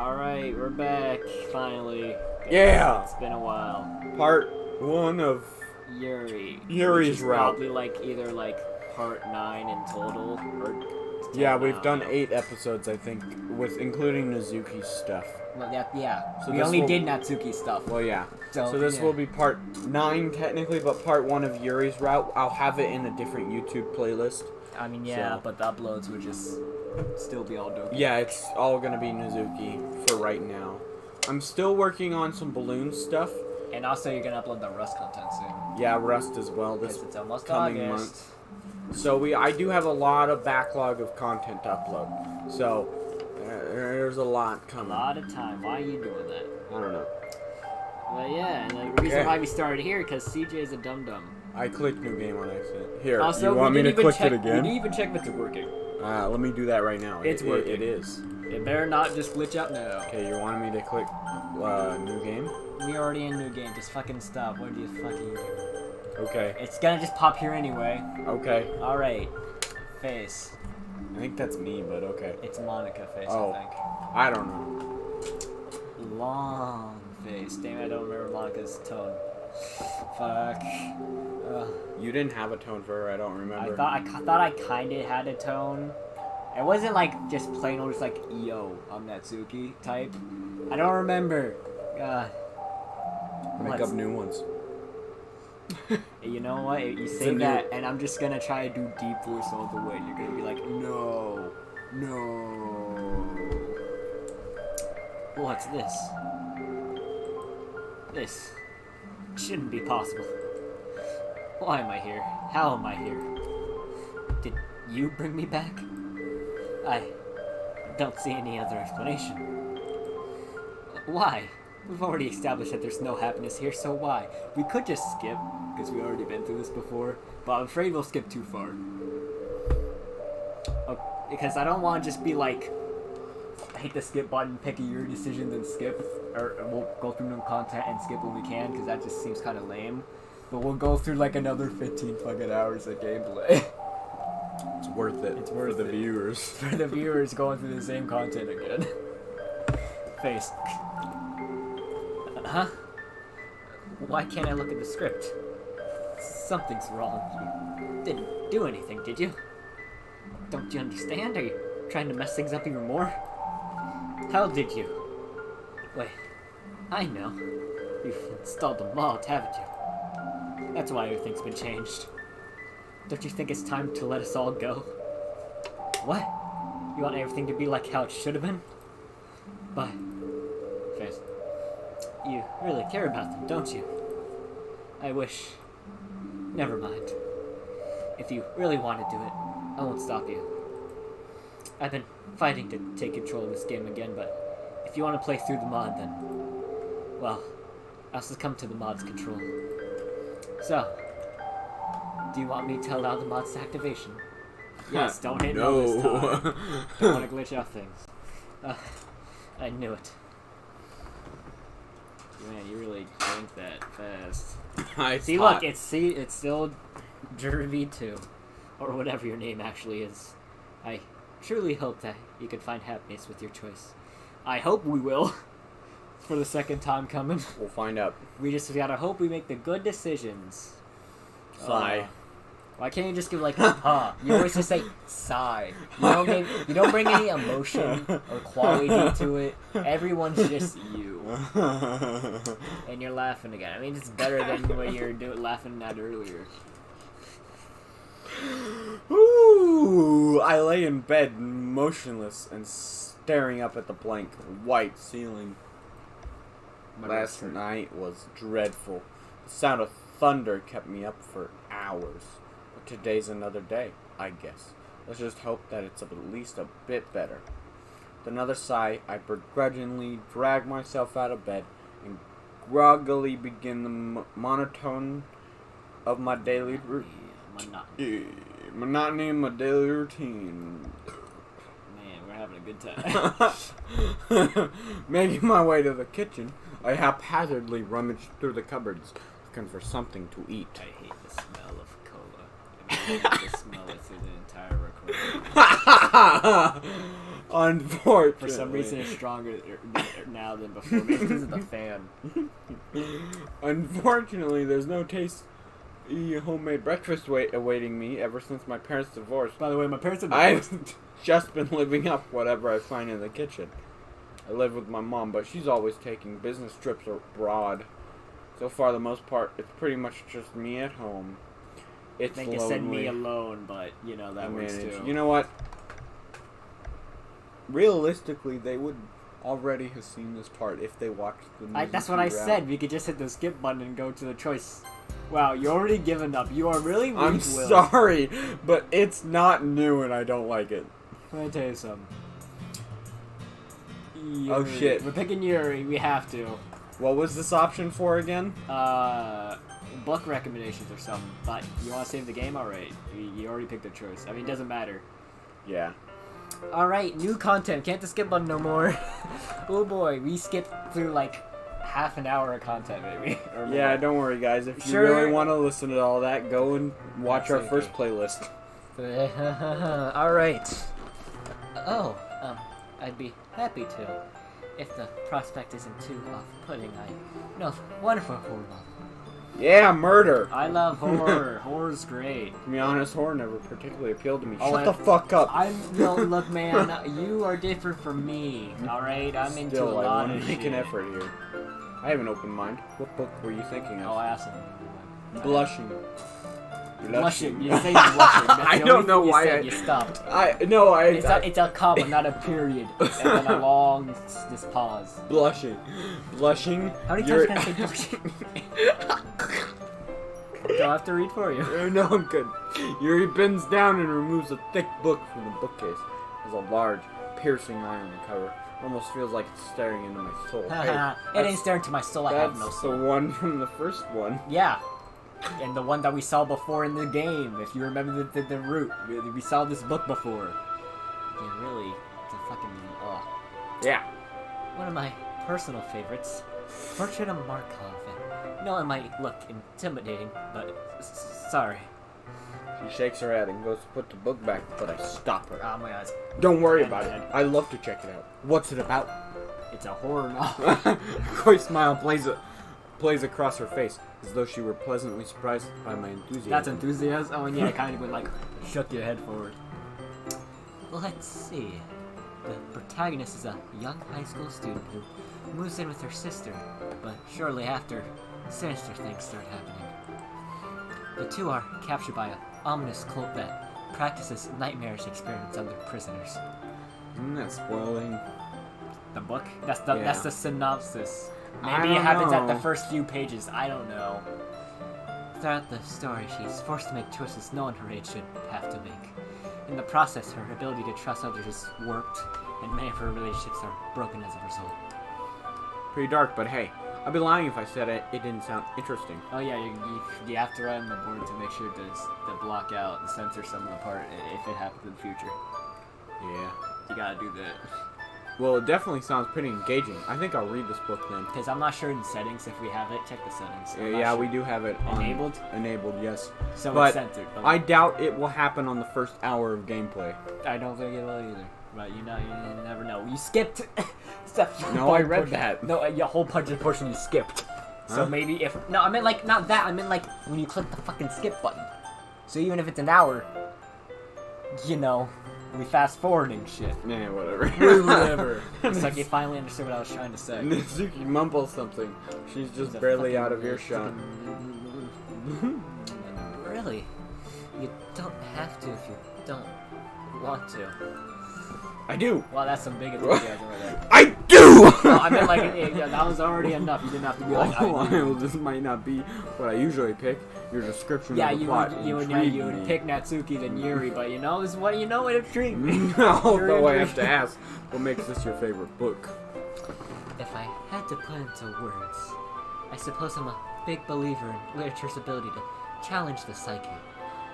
Alright, we're back, finally. Yeah! It's been a while. Part 1 of Yuri's Yuri's which is route. probably either part 9 in total, or 10 Yeah, we've now, done 8 episodes, I think, with including Nazuki's stuff. Well, yeah. So we this only will- did Natsuki stuff. Well, yeah. So So this yeah. will be part 9 technically, but part 1 of Yuri's route. I'll have it in a different YouTube playlist. I mean, yeah, So- but the uploads would just still be all dope. Yeah, it's all gonna be Nazuki for right now. I'm still working on some balloon stuff. And also, you're gonna upload the Rust content soon. Yeah, Rust as well this Because it's almost coming August. month. So I do have a lot of backlog of content to upload. So there's a lot A coming. lot of time. Why are you doing that? I don't know. Well, yeah, and the reason Okay. why we started here, because CJ is a dum-dum. I clicked new game on accident. Here, Also, you want me to click it We again? didn't even check if it's working. Let me do that right now. It's working. It is. It better not just glitch out now. Okay, you wanted me to click new game? We already in new game. Just fucking stop. What do you fucking do? Okay. It's gonna just pop here anyway. Okay. All right. Face. I think that's me, but okay. It's Monica face. Oh. I think. I don't know. Long face. Damn, I don't remember Monica's tone. Fuck. You didn't have a tone for her. I don't remember. I thought I kinda had a tone. It wasn't just plain old, just yo, I'm Natsuki type. I don't remember. God. Make up new ones. You know what? You say that, and I'm just gonna try to do deep voice all the way. You're gonna be like, no. What's this? This shouldn't be possible. Why am I here? How am I here? Did you bring me back? I don't see any other explanation. Why? We've already established that there's no happiness here, so why? We could just skip, because we already been through this before, but I'm afraid we'll skip too far. Because I don't want to just be hit the skip button, pick a your decision, then skip, or we'll go through new content and skip when we can, because that just seems kind of lame. But we'll go through another 15 fucking hours of gameplay. It's worth it. It's worth for the it. viewers. For the viewers going through the same content again. Face. Huh? Why can't I look at the script? Something's wrong. You didn't do anything, did you? Don't you understand? Are you trying to mess things up even more? How did you? Wait, I know. You've installed the mod, haven't you? That's why everything's been changed. Don't you think it's time to let us all go? What? You want everything to be like how it should have been? But, Face, you really care about them, don't you? I wish. Never mind. If you really want to do it, I won't stop you. I've been fighting to take control of this game again, but if you want to play through the mod, then, well, I'll succumb to the mod's control. So, do you want me to allow the mod's activation? Yes, don't hit no this time. Don't want to glitch out things. I knew it. Man, you really drank that fast. See, look, it's still Jervy2, or whatever your name actually is. I truly hope that you can find happiness with your choice. I hope we will. For the second time coming. We'll find out. We gotta hope we make the good decisions. Sigh. Why can't you just give huh? You always just say sigh. You don't bring any emotion or quality to it. Everyone's just you. And you're laughing again. I mean, it's better than what you were laughing at earlier. Ooh, I lay in bed motionless and staring up at the blank white ceiling. Last night was dreadful. The sound of thunder kept me up for hours. But today's another day, I guess. Let's just hope that it's at least a bit better. With another sigh, I begrudgingly drag myself out of bed and groggily begin the monotone of my daily monotony of my daily routine. Man, we're having a good time. Making my way to the kitchen, I haphazardly rummaged through the cupboards, looking for something to eat. I hate the smell of cola. I can smell it through the entire recording. Unfortunately. For some reason, it's stronger now than before. Maybe because of the fan. Unfortunately, there's no tasty homemade breakfast awaiting me ever since my parents divorced. By the way, my parents are divorced. I've just been living up whatever I find in the kitchen. I live with my mom, but she's always taking business trips abroad. So far, the most part, it's pretty much just me at home. It's They can send me alone, but, you know, that works too. You know what? Realistically, they would already have seen this part if they watched the movie. That's what I said. We could just hit the skip button and go to the choice. Wow, you're already given up. You are really weak-willed. I'm sorry, but it's not new and I don't like it. Let me tell you something. Yuri. Oh shit. We're picking Yuri. We have to. What was this option for again? Book recommendations or something. But you want to save the game? Alright. You already picked a choice. I mean, it doesn't matter. Yeah. Alright, new content. Can't the skip button no more. Oh boy, we skipped through like half an hour of content maybe. Or more. Yeah, don't worry guys. If you Sure. really want to listen to all that, go and watch our first playlist. Alright. Oh, I'd be happy to. If the prospect isn't too off-putting, I know wonderful horror novel. Yeah, murder! I love horror. Horror's great. To be honest, horror never particularly appealed to me. Oh, Shut the fuck up! No, look, man, you are different from me. All right, I'm into Still, a lot I want of to make shit. an effort here. I have an open mind. What book were you thinking of? Oh, I asked him. Blushing. Blushing. You say blushing. That's I the don't only know thing you why said. I- You stopped. It's a comma, not a period, and then a long this pause. Blushing. Blushing. How many times can I say blushing? Do I have to read for you? No, I'm good. Yuri bends down and removes a thick book from the bookcase. There's a large, piercing eye on the cover. Almost feels like it's staring into my soul. It ain't staring to my soul. I have no That's soul. the one from the first one. Yeah. And the one that we saw before in the game, if you remember the route. We saw this book before. Yeah, really, it's a fucking, Yeah. One of my personal favorites, Portrait of Markov. I know it might look intimidating, but sorry. She shakes her head and goes to put the book back, but I stop her. Oh my eyes. Don't worry about it. I love to check it out. What's it about? It's a horror novel. Coy's smile plays across her face, as though she were pleasantly surprised by my enthusiasm. That's enthusiasm? Oh, and yeah, I kind of went like, shook your head forward. Let's see. The protagonist is a young high school student who moves in with her sister, but shortly after, sinister things start happening. The two are captured by an ominous cult that practices nightmarish experiments on their prisoners. Isn't that spoiling? The book? That's the synopsis. I Maybe it don't happens at the know. first few pages. I don't know. Throughout the story, she's forced to make choices no one her age should have to make. In the process, her ability to trust others is warped, and many of her relationships are broken as a result. Pretty dark, but hey, I'd be lying if I said it didn't sound interesting. Oh yeah, you have to write on the board to make sure to block out and censor some of the part if it happens in the future. Yeah. You gotta do that. Well, it definitely sounds pretty engaging. I think I'll read this book then. Because I'm not sure in settings if we have it. Check the settings. I'm not Yeah, sure. we do have it on. Enabled? Enabled, yes. So But it's censored. But I doubt it will happen on the first hour of gameplay. I don't think it will either. But you never know. You skipped. Step No, I read that. No, your whole portion you skipped. So Huh? maybe if I meant like not that. I meant like when you click the fucking skip button. So even if it's an hour, you know, we fast forwarding shit. Yeah, whatever. Whatever. It's like you finally understood what I was trying to say. Nizuki mumbles something. She's just barely out of earshot. Really? You don't have to if you don't want to. I do. Well, that's some big enthusiasm right there. I do. No, I meant like yeah, that was already enough. You didn't have to be like, I do. Well, this might not be what I usually pick. Your description Yeah, of the you plot would intrigued me. pick Natsuki than Yuri, but you know, this is what it intrigued me. Although I have to ask, what makes this your favorite book? If I had to put into words, I suppose I'm a big believer in literature's ability to challenge the psyche.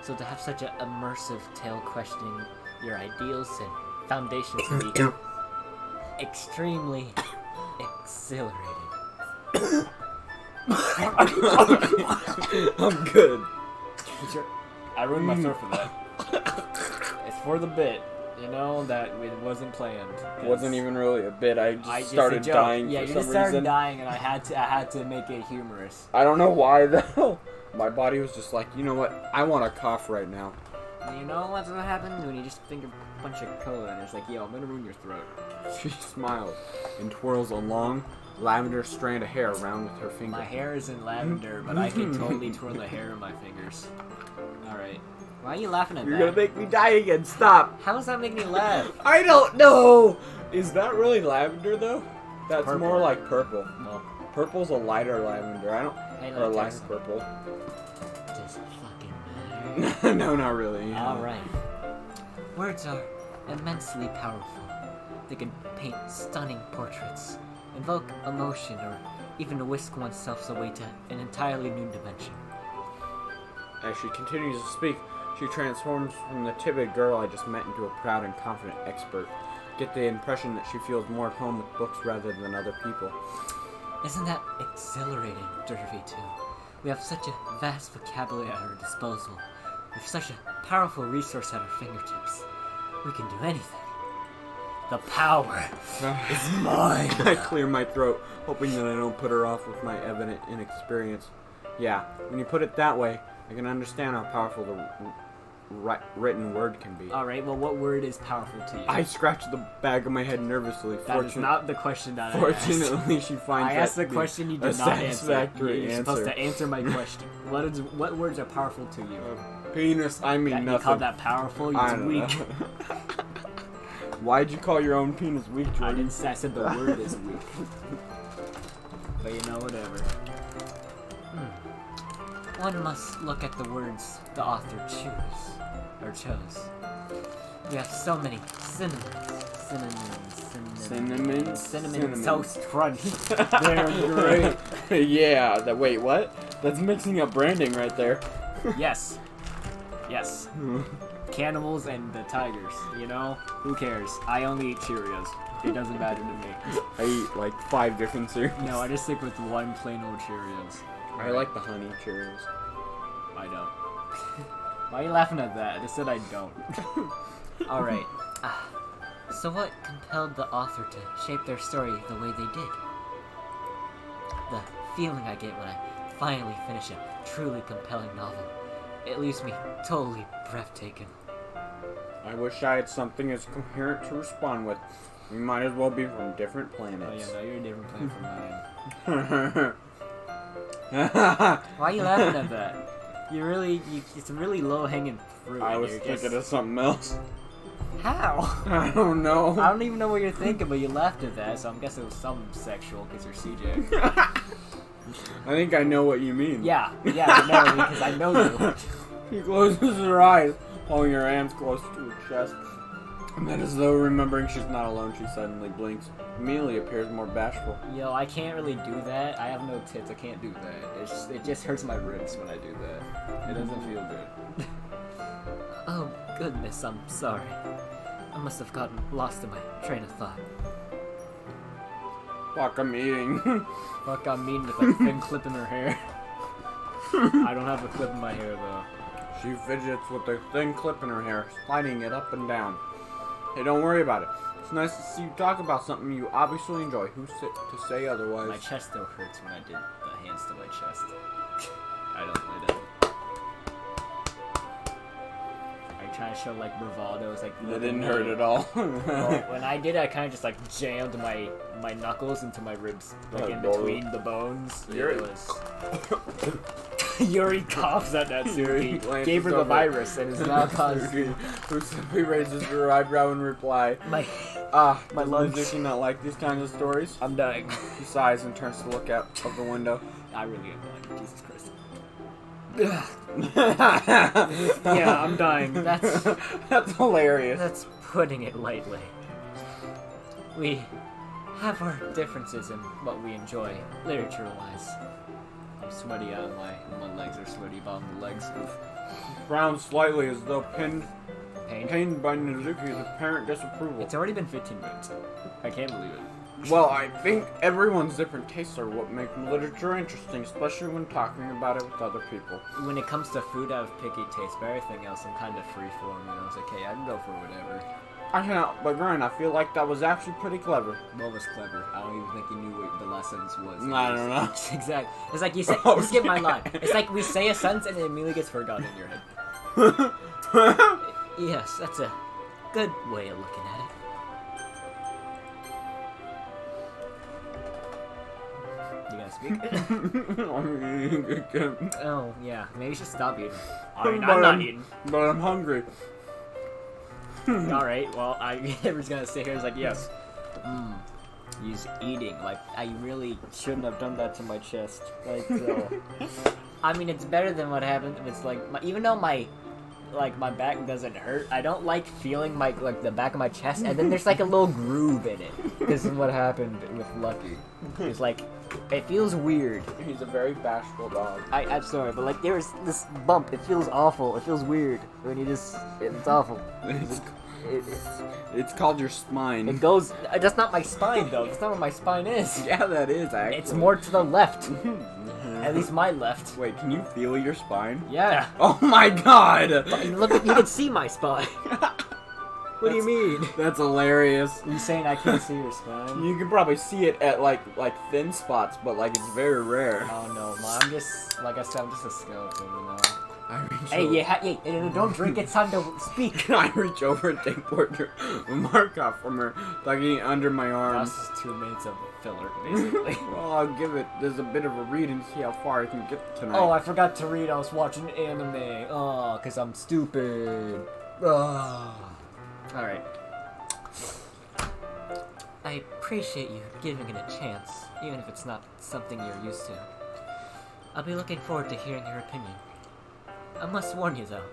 So to have such an immersive tale questioning your ideals and foundations can be extremely exhilarating. I'm good. I ruined my throat for that. It's for the bit. You know, that it wasn't planned. Wasn't even really a bit. I just started a joke. dying Yeah, for you some just started reason. dying, and I had to make it humorous. I don't know why though. My body was just like, you know what? I want to cough right now. You know what's gonna happen when you just finger punch a cola and it's like, yo, I'm gonna ruin your throat. She smiles and twirls a long lavender strand of hair around with her finger. My hair isn't lavender, but I can totally twirl the hair in my fingers. Alright. Why are you laughing at You're that? gonna make me die again. Stop. How does that make me laugh? I don't know. Is that really lavender though? That's Purple. more like purple. Well, Purple's a lighter lavender. I don't. hey, Or a let me lighter taste some. purple. Does it fucking matter? No, not really. Alright. Words are immensely powerful. They can paint stunning portraits, invoke emotion, or even whisk oneself away to an entirely new dimension. As she continues to speak, she transforms from the timid girl I just met into a proud and confident expert. Get the impression that she feels more at home with books rather than other people. Isn't that exhilarating, Dervy, too? We have such a vast vocabulary at our disposal, with such a powerful resource at our fingertips. We can do anything. The power is mine. I clear my throat, hoping that I don't put her off with my evident inexperience. Yeah, when you put it that way, I can understand how powerful the written word can be. Alright, well, what word is powerful to you? I scratch the back of my head nervously. That is not the question that I asked. Fortunately, she finds I that asked the to be question you a did not answer. satisfactory You're answer. supposed to answer my question. What words are powerful to you? Penis, I mean You nothing. call that powerful? I It's don't weak. know. Why'd you call your own penis weak, I Jordan? didn't say I said the word is weak. But you know, whatever. One must look at the words the author chose. We have so many cinnamon toast crunch. They're great. Yeah, wait, what? That's mixing up branding right there. Yes. Cannibals and the tigers, you know? Who cares? I only eat Cheerios. It doesn't matter to me. I eat like 5 different cereals. No, I just stick with one plain old Cheerios. I like the honey Cheerios. I don't. Why are you laughing at that? I just said I don't. Alright. So what compelled the author to shape their story the way they did? The feeling I get when I finally finish a truly compelling novel. It leaves me totally breathtaking. I wish I had something as coherent to respond with. We might as well be from different Oh planets. yeah, no, you're a different planet from mine. Why are you laughing at that? It's a really low-hanging fruit. I and was you're thinking just... of something else. How? I don't know. I don't even know what you're thinking, but you laughed at that, so I'm guessing it was something sexual because you're CJ. I think I know what you mean. Yeah, I know, because I know you. She closes her eyes, holding her hands close to her chest. And then, as though remembering she's not alone, she suddenly blinks. Immediately appears more bashful. Yo, I can't really do that. I have no tits. I can't do that. It just hurts my ribs when I do that. It doesn't feel good. Oh, goodness, I'm sorry. I must have gotten lost in my train of thought. Fuck, I'm eating. Fuck, I'm mean with a thin clip in her hair. I don't have a clip in my hair, though. She fidgets with a thin clip in her hair, sliding it up and down. Hey, don't worry about it. It's nice to see you talk about something you obviously enjoy. Who's to say otherwise? My chest still hurts when I did the hands to my chest. I try to show like bravado. It's like It didn't hurt at all. Well, when I did, I kind of just like jammed my knuckles into my ribs, like in between the bones. Yuri. It was... Yuri coughs at that Yuri Suki. Gave her the virus and is now caused Who simply raises her eyebrow in reply. my My lungs. Mizuki not like these kinds of stories? I'm dying. She sighs and turns to look out of the window. I really am dying. Jesus Christ. Yeah, I'm dying. That's hilarious. That's putting it lightly. We have our differences in what we enjoy, literature-wise. I'm sweaty out of my legs are sweaty about the legs. Frowns slightly as though pained Pain? by Mizuki's apparent disapproval. It's already been 15 minutes. I can't believe it. Well, I think everyone's different tastes are what make literature interesting, especially when talking about it with other people. When it comes to food, I have picky taste, but everything else, I'm kind of freeform. You know, it's like, hey, I can go for whatever. I can't, but Grant, I feel like that was actually pretty clever. What was clever? I don't even think you knew what the last sentence was. I don't know. Exactly. It's like you say, Oh, skip my yeah. line. It's like we say a sentence and it immediately gets forgotten in your head. Yes, that's a good way of looking at it. You gonna speak? Oh, yeah. Maybe you should stop eating. Alright, I'm not eating. But I'm hungry. Alright, well, everyone's gonna sit here and is like, yes. He's eating. Like, I really shouldn't have done that to my chest. Like, I mean, it's better than what happened. It's like, even though my back doesn't hurt, I don't like feeling the back of my chest, and then there's like a little groove in it. This is what happened with Lucky. It's like, it feels weird. He's a very bashful dog. I'm sorry, but like there's this bump. It feels awful. It feels weird when you it's awful. It's called your spine. It goes. That's not my spine though. That's not where my spine is. Yeah, that is actually. It's more to the left. At least my left. Wait, can you feel your spine? Yeah. Oh my god! Look, you can see my spine. What do you mean? That's hilarious. You saying I can't see your spine? You can probably see it at like thin spots, but like it's very rare. Oh no, I'm just like I said, I'm just a skeleton, you know. Hey, don't drink. It's time to speak. I reach over and take a mark off from her, tucking it under my arm. That's just 2 minutes of filler, basically. Well, I'll give it. There's a bit of a read and see how far I can get tonight. Oh, I forgot to read. I was watching anime. Oh, cause I'm stupid. All right. I appreciate you giving it a chance, even if it's not something you're used to. I'll be looking forward to hearing your opinion. I must warn you, though.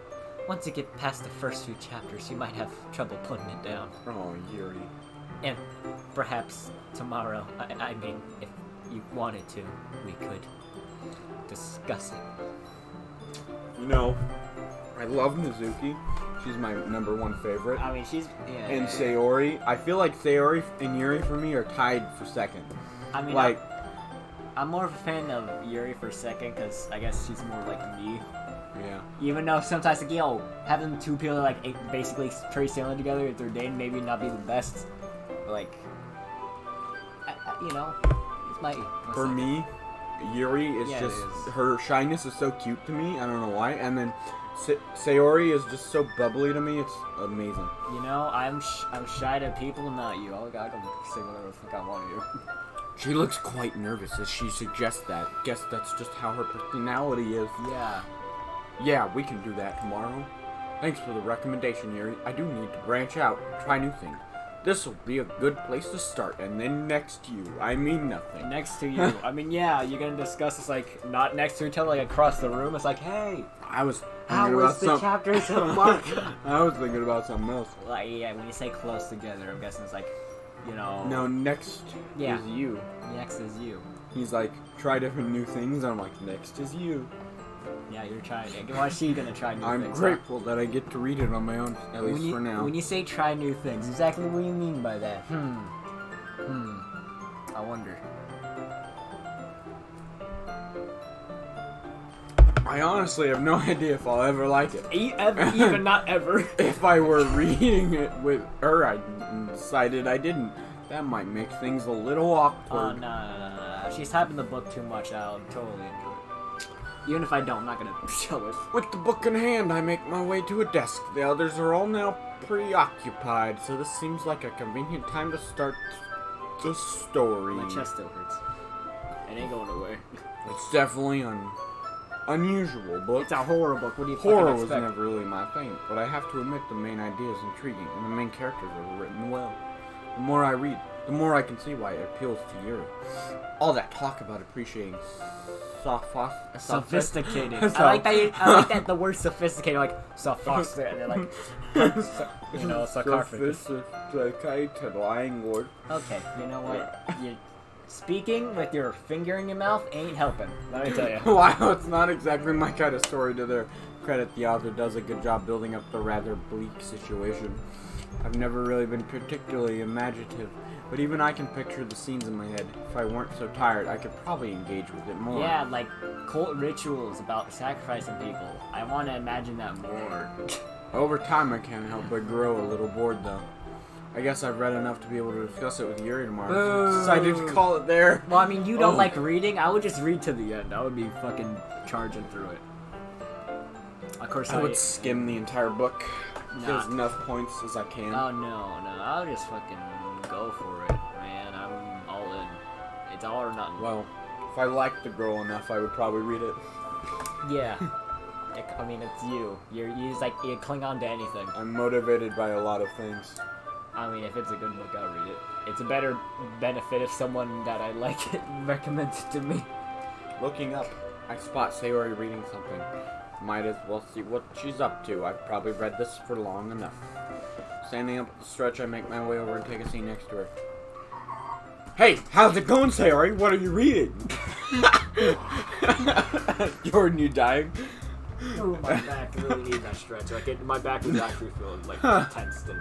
Once you get past the first few chapters, you might have trouble putting it down. Oh, Yuri. And perhaps tomorrow, I mean, if you wanted to, we could discuss it. You know, I love Mizuki. She's my #1 favorite. I mean, she's... Yeah. And Sayori. I feel like Sayori and Yuri for me are tied for second. I mean, like... I'm more of a fan of Yuri for second, because I guess she's more like me. Yeah. Even though sometimes, like, yo, having two people, like, basically trade sailing together if they're dating maybe not be the best. But, like, you know, it's my... For me, Yuri is Yeah, just... it is. Her shyness is so cute to me. I don't know why. And then Sayori is just so bubbly to me. It's amazing. You know, I'm shy to people, not you. I can say whatever the fuck I want to do. She looks quite nervous as she suggests that. Guess that's just how her personality is. Yeah. Yeah, we can do that tomorrow. Thanks for the recommendation, Yuri. I do need to branch out, try new things. This will be a good place to start, and then next to you. I mean nothing. Next to you. I mean, yeah, you're gonna discuss this, like, not next to each other, like, across the room. It's like, hey, I was how thinking was about the something. chapter so much? I was thinking about something else. Like, yeah, when you say close together, I'm guessing it's like, you know... No, next Yeah. is you. Next is you. He's like, try different new things, and I'm like, next is you. Yeah, you're trying. Why is she gonna try new I'm things? grateful that I get to read it on my own, at least for now. When you say try new things, exactly what do you mean by that? I wonder. I honestly have no idea if I'll ever like it. Even not ever. If I were reading it with her, I decided I didn't. That might make things a little awkward. Oh, no. She's typing the book too much. I'll totally enjoy it. Even if I don't, I'm not gonna show it. With the book in hand, I make my way to a desk. The others are all now preoccupied, so this seems like a convenient time to start the story. My chest still hurts. It ain't going away. It's definitely an unusual book. It's a horror book. What do you Horror fucking was expect? never really my thing, but I have to admit the main idea is intriguing, and the main characters are written well. The more I read, the more I can see why it appeals to Yuri. All that talk about appreciating Sophisticated. I like that the word sophisticated, like sophisticated, and they're like, you know, sarcophagus. Sophisticated language. Okay, you know what? You speaking with your finger in your mouth ain't helping. Let me tell you. Wow, it's not exactly my kind of story. To their credit, the author does a good job building up the rather bleak situation. I've never really been particularly imaginative, but even I can picture the scenes in my head. If I weren't so tired, I could probably engage with it more. Yeah, like cult rituals about sacrificing people. I want to imagine that more. Over time, I can't help but grow a little bored, though. I guess I've read enough to be able to discuss it with Yuri tomorrow. Boo. Decided to call it there. Well, I mean, you don't like reading. I would just read to the end. I would be fucking charging through it. Of course, I would skim the entire book. Nah. Get as enough points as I can. Oh no, I'll just fucking go for it, man. I'm all in. It's all or nothing. Well, if I liked the girl enough, I would probably read it. Yeah. I mean, it's you. You just like you cling on to anything. I'm motivated by a lot of things. I mean, if it's a good book, I'll read it. It's a better benefit if someone that I like it recommends it to me. Looking up, I spot Sayori reading something. Might as well see what she's up to. I've probably read this for long enough. Standing up at the stretch, I make my way over and take a seat next to her. Hey, how's it going, Sayori? What are you reading? Jordan, you dying? Oh, my back really needs that stretch. Like, my back is actually feeling, like, tensed and...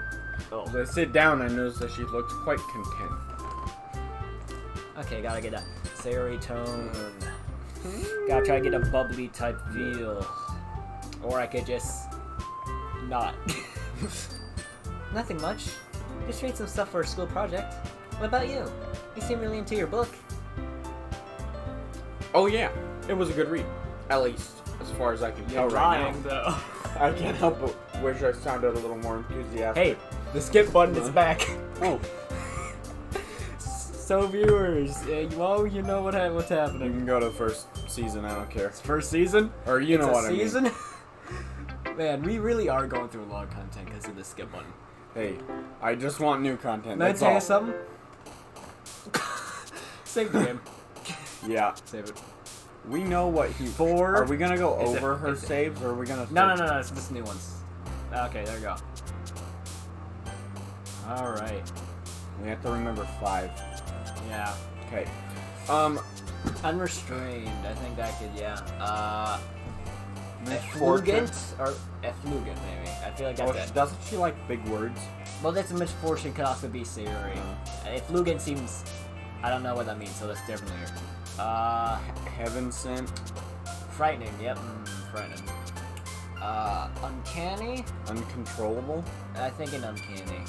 Oh. As I sit down, I notice that she looks quite content. Okay, gotta get a Sayori tone. Gotta try to get a bubbly type feel. Or I could just... not. Nothing much. Just read some stuff for a school project. What about you? You seem really into your book. Oh yeah, it was a good read. At least, as far as I can tell right now. Though. I can't help but wish I sounded a little more enthusiastic. Hey, the skip button is back. Oh. So viewers, well, you know what's You happening. can go to the first season, I don't care. It's first season? Or you know what I mean. Season? Man, we really are going through a lot of content because of the skip button. Hey, I just want new content, Can I that's tell all. you something? Save the game. Yeah. Save it. We know what he... 4. Are we gonna go Is it- over her is it- saves, or are we gonna... No, it's just new ones. Okay, there you go. Alright. We have to remember 5. Yeah. Okay. Unrestrained, I think that could, yeah. Misfortune. Efflugent? Or efflugent, maybe. I feel like that's Oh, it. doesn't she like big words? Well, that's a misfortune could also be Sayori. Efflugent seems... I don't know what that means, so that's definitely here. Heaven sent. Frightening, yep. Frightening. Uncanny? Uncontrollable. I think an uncanny.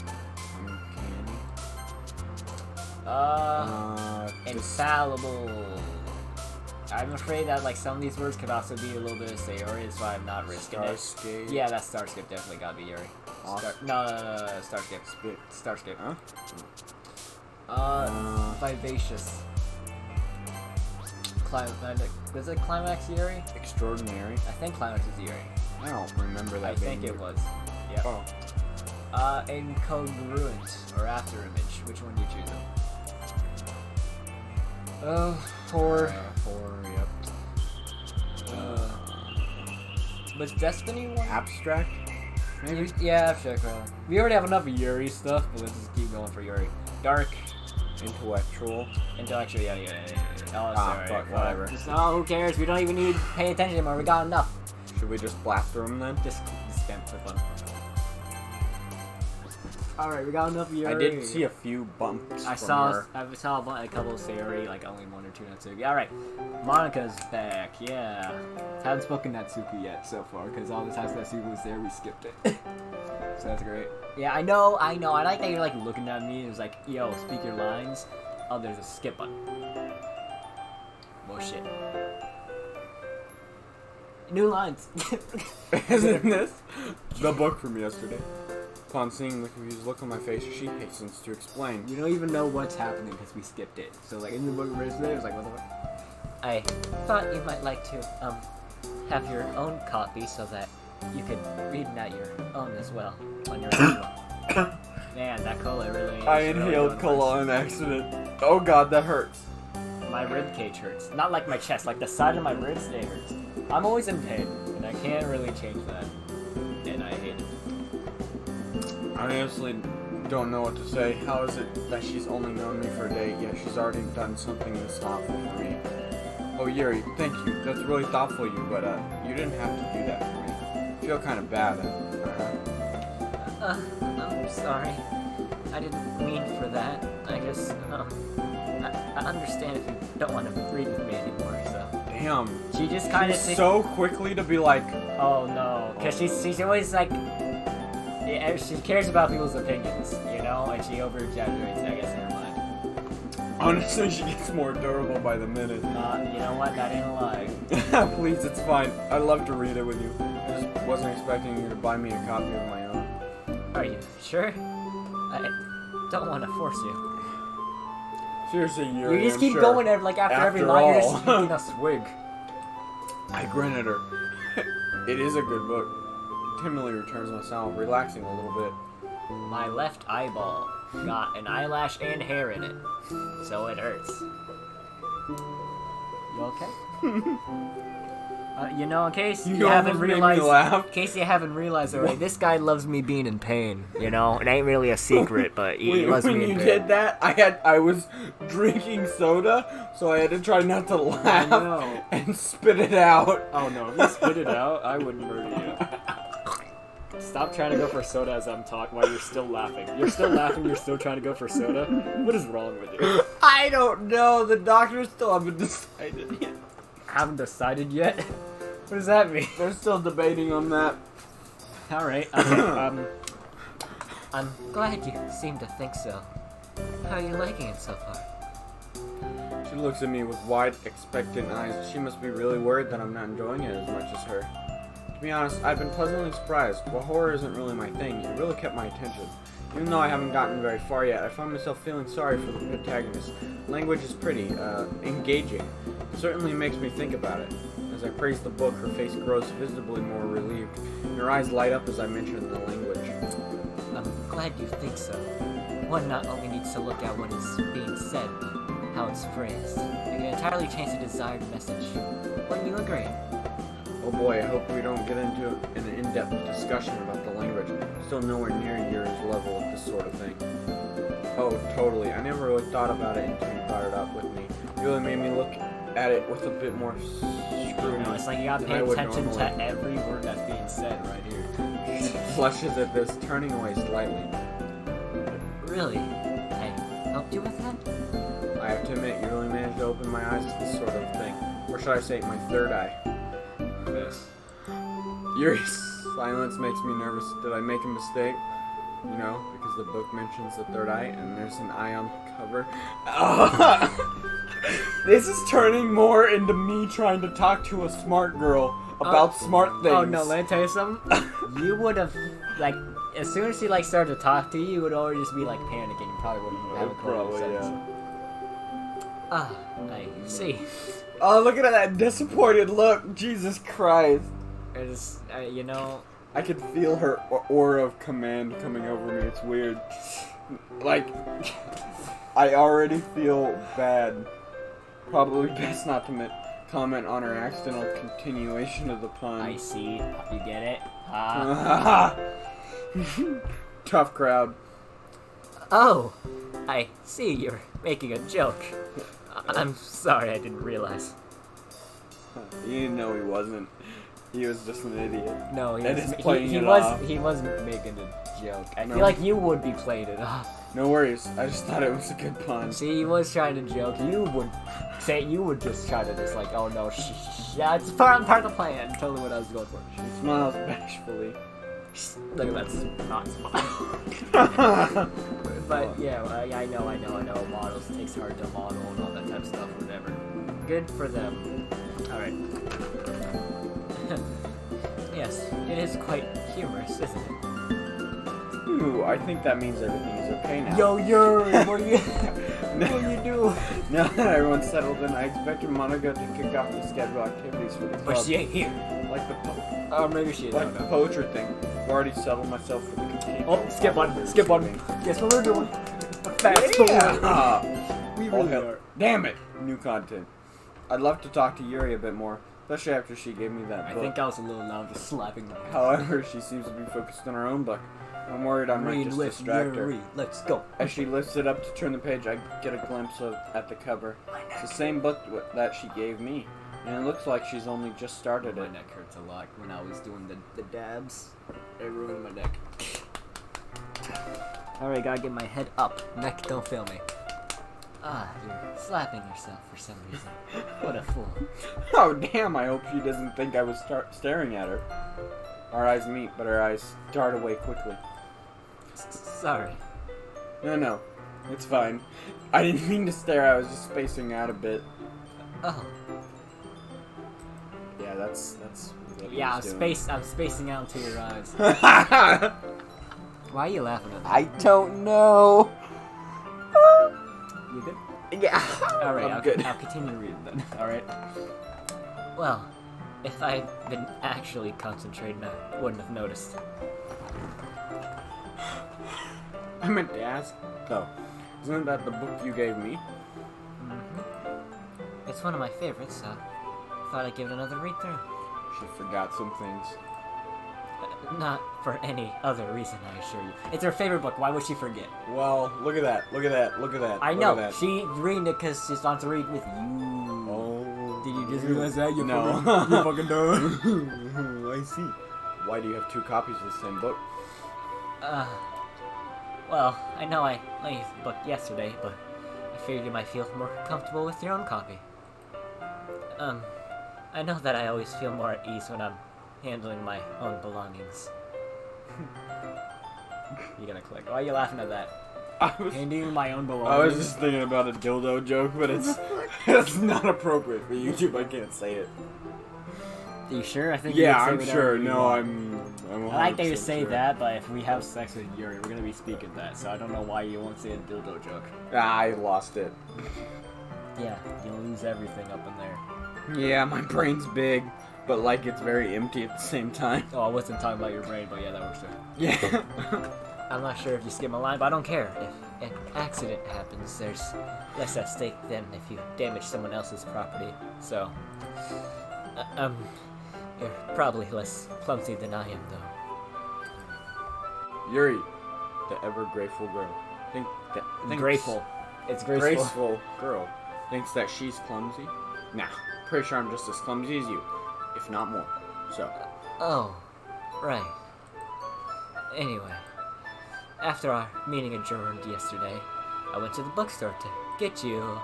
Uncanny. Infallible. I'm afraid that like some of these words could also be a little bit of Sayori, that's why I'm not risking it. Starscape. Yeah, that Starscape definitely gotta be Yuri. No, Starscape. Spit. Starscape. Huh? Vivacious. Climax. Was it Climax Yuri? Extraordinary. I think Climax is Yuri. I don't remember that. I think it was. Yep. Oh. Incongruent or after image. Which one do you choose? 4. 4. Yep. Was Destiny one? Abstract. Maybe. Yeah, abstract. We already have enough Yuri stuff, but let's just keep going for Yuri. Dark. Intellectual. Intellectual, yeah. Oh, sorry. Fuck, whatever. Oh, who cares? We don't even need to pay attention anymore. We got enough. Should we just blast through them then? Just spam clip on. Alright, we got enough Yuri. I did see a few bumps. I from saw her. a couple of Sayori, like only 1 or 2 Natsuki. Alright, Monika's back, yeah. Haven't spoken Natsuki yet so far, because all the times Natsuki was there, we skipped it. So that's great. Yeah, I know. I like that you're like looking at me and it's like, yo, speak your lines. Oh, there's a skip button. Well, shit. New lines. Isn't this the book from yesterday? Upon seeing the confused look on my face, she hastens to explain. You don't even know what's happening because we skipped it. So like in the book yesterday, it was like, what the fuck? I thought you might like to have your own copy so that you could read it at your own as well on your own. Man, that cola really. I inhaled cola on accident. Oh god, that hurts. My rib cage hurts. Not like my chest, like the side of my ribs, they hurt. I'm always in pain, and I can't really change that. And I hate it. I honestly don't know what to say. How is it that she's only known me for a day, yet she's already done something this thoughtful for me? Oh, Yuri, thank you. That's really thoughtful of you, but you didn't have to do that for me. I feel kind of bad. I'm sorry. I didn't mean for that. I just, I understand if you don't want to read with me anymore, so. Damn. She just kind of so quickly to be like, oh no, because she's always like, She cares about people's opinions, you know, and she over exaggerates. I guess never mind. Honestly, she gets more adorable by the minute. You know what? That ain't a lie. Please, it's fine. I'd love to read it with you. I just wasn't expecting you to buy me a copy of my own. Are you sure? I don't want to force you. Seriously, Yuri, You just I'm keep sure. going after every After line. You're all. just taking a swig. I grin at her. It is a good book. Timidly returns my sound, relaxing a little bit. My left eyeball got an eyelash and hair in it, so it hurts. You okay? You know, in case you haven't realized, already, this guy loves me being in pain. You know, it ain't really a secret, but he loves when me in you pain. did that, I was drinking soda, so I had to try not to laugh and spit it out. Oh no, if you spit it out, I would murder you. Stop trying to go for soda as I'm talking while you're still laughing. You're still laughing, you're still trying to go for soda? What is wrong with you? I don't know. The doctors still haven't decided yet. Haven't decided yet? What does that mean? They're still debating on that. Alright, okay, I'm glad you seem to think so. How are you liking it so far? She looks at me with wide, expectant eyes. She must be really worried that I'm not enjoying it as much as her. To be honest, I've been pleasantly surprised. While horror isn't really my thing, it really kept my attention. Even though I haven't gotten very far yet, I find myself feeling sorry for the protagonist. Language is pretty, engaging. It certainly makes me think about it. As I praise the book, her face grows visibly more relieved, and her eyes light up as I mention the language. I'm glad you think so. One not only needs to look at what is being said, but how it's phrased. It can entirely change the desired message. Wouldn't you agree? Oh boy, I hope we don't get into an in-depth discussion about the language. Still nowhere near Yuri's level of this sort of thing. Oh, totally. I never really thought about it until you brought it up with me. It really made me look at it with a bit more scrutiny. No, it's like you gotta pay attention to every word that's being said right here. Flushes at this, turning away slightly. Really? I helped you with that? I have to admit, you really managed to open my eyes to this sort of thing. Or should I say, my third eye. This. Yuri's silence makes me nervous. Did I make a mistake? You know, because the book mentions the third eye, and there's an eye on the cover. This is turning more into me trying to talk to a smart girl about smart things. Oh no, let me tell you something. You would have, like, as soon as she started to talk to you, you would already just be panicking. You probably wouldn't have a Probably, sentence. Ah, I see. Oh, look at that disappointed look. Jesus Christ. It's, you know, I could feel her aura of command coming over me. It's weird. Like, I already feel bad. Probably best not to comment on her accidental continuation of the pun. I see. You get it? Tough crowd. Oh, I see. You're making a joke. I'm sorry, I didn't realize. You didn't know he wasn't. He was just an idiot. No, He was making a joke. I feel like you would be playing it off. No worries. I just thought it was a good pun. See, he was trying to joke. You would just try to oh no, yeah, it's part of the plan. Totally what I was going for. She smiles bashfully. Look at that, not smile. But yeah, I know. Models takes hard to model and all that type of stuff, whatever. Good for them. All right. Yes, it is quite humorous, isn't it? Ooh, I think that means everything is okay now. Yo, Yuri, what are you doing? Now that everyone's settled in, I expected Monica to kick off the scheduled activities for the club. But she ain't here. Like the Maybe she is. like the poetry thing. I've already settled myself for the complete. Oh, skip one. Guess what we're doing? Fast forward. Yeah. We really are. Damn it! New content. I'd love to talk to Yuri a bit more, especially after she gave me that book. I think I was a little loud, just slapping my hand. However, she seems to be focused on her own book. I'm worried I might just distract her. Let's go. As she lifts it up to turn the page, I get a glimpse at the cover. It's the same book that she gave me, and it looks like she's only just started My it. neck hurts a lot when I was doing the dabs. It ruined my neck. Alright, gotta get my head up. Neck, don't fail me. Ah, you're slapping yourself for some reason. What a fool. Oh damn! I hope she doesn't think I was staring at her. Our eyes meet, but her eyes dart away quickly. Sorry. No. It's fine. I didn't mean to stare. I was just spacing out a bit. Oh. Yeah, that's what Yeah, he's doing. I'm spacing out into your eyes. Why are you laughing at that? I don't know. You good? Yeah. Alright, I'm good. I'll continue reading then. Alright. Well, if I'd been actually concentrating, I wouldn't have noticed. I meant to ask, though. Isn't that the book you gave me? Mm-hmm. It's one of my favorites, so thought I'd give it another read through. She forgot some things. Not for any other reason, I assure you. It's her favorite book. Why would she forget? Well, look at that. Look at that. Look at that. I look know. At that. She's reading it because she wants to read with you. Oh. Did you just realize that? You No. fucking dumb. I see. Why do you have two copies of the same book? Well, I know I lent you the book yesterday, but I figured you might feel more comfortable with your own copy. I know that I always feel more at ease when I'm handling my own belongings. You're gonna click. Why are you laughing at that? Handling my own belongings? I was just thinking about a dildo joke, but it's not appropriate for YouTube. I can't say it. Are you sure? I think Yeah, you I'm can say sure. whatever you No, want. I'm I like that you 100% say sure. that, but if we have sex with Yuri, we're gonna be speaking that, so I don't know why you won't say a dildo joke. I lost it. Yeah, you'll lose everything up in there. Yeah, my brain's big, but like it's very empty at the same time. Oh, I wasn't talking about your brain, but yeah, that works too. Yeah. I'm not sure if you skip a line, but I don't care. If an accident happens, there's less at stake than if you damage someone else's property. So, you're probably less clumsy than I am, though. Yuri, the ever grateful girl. Thinks Grateful. It's graceful. Graceful girl thinks that she's clumsy. Nah, pretty sure I'm just as clumsy as you, if not more. So. Oh, right. Anyway, after our meeting adjourned yesterday, I went to the bookstore to get you.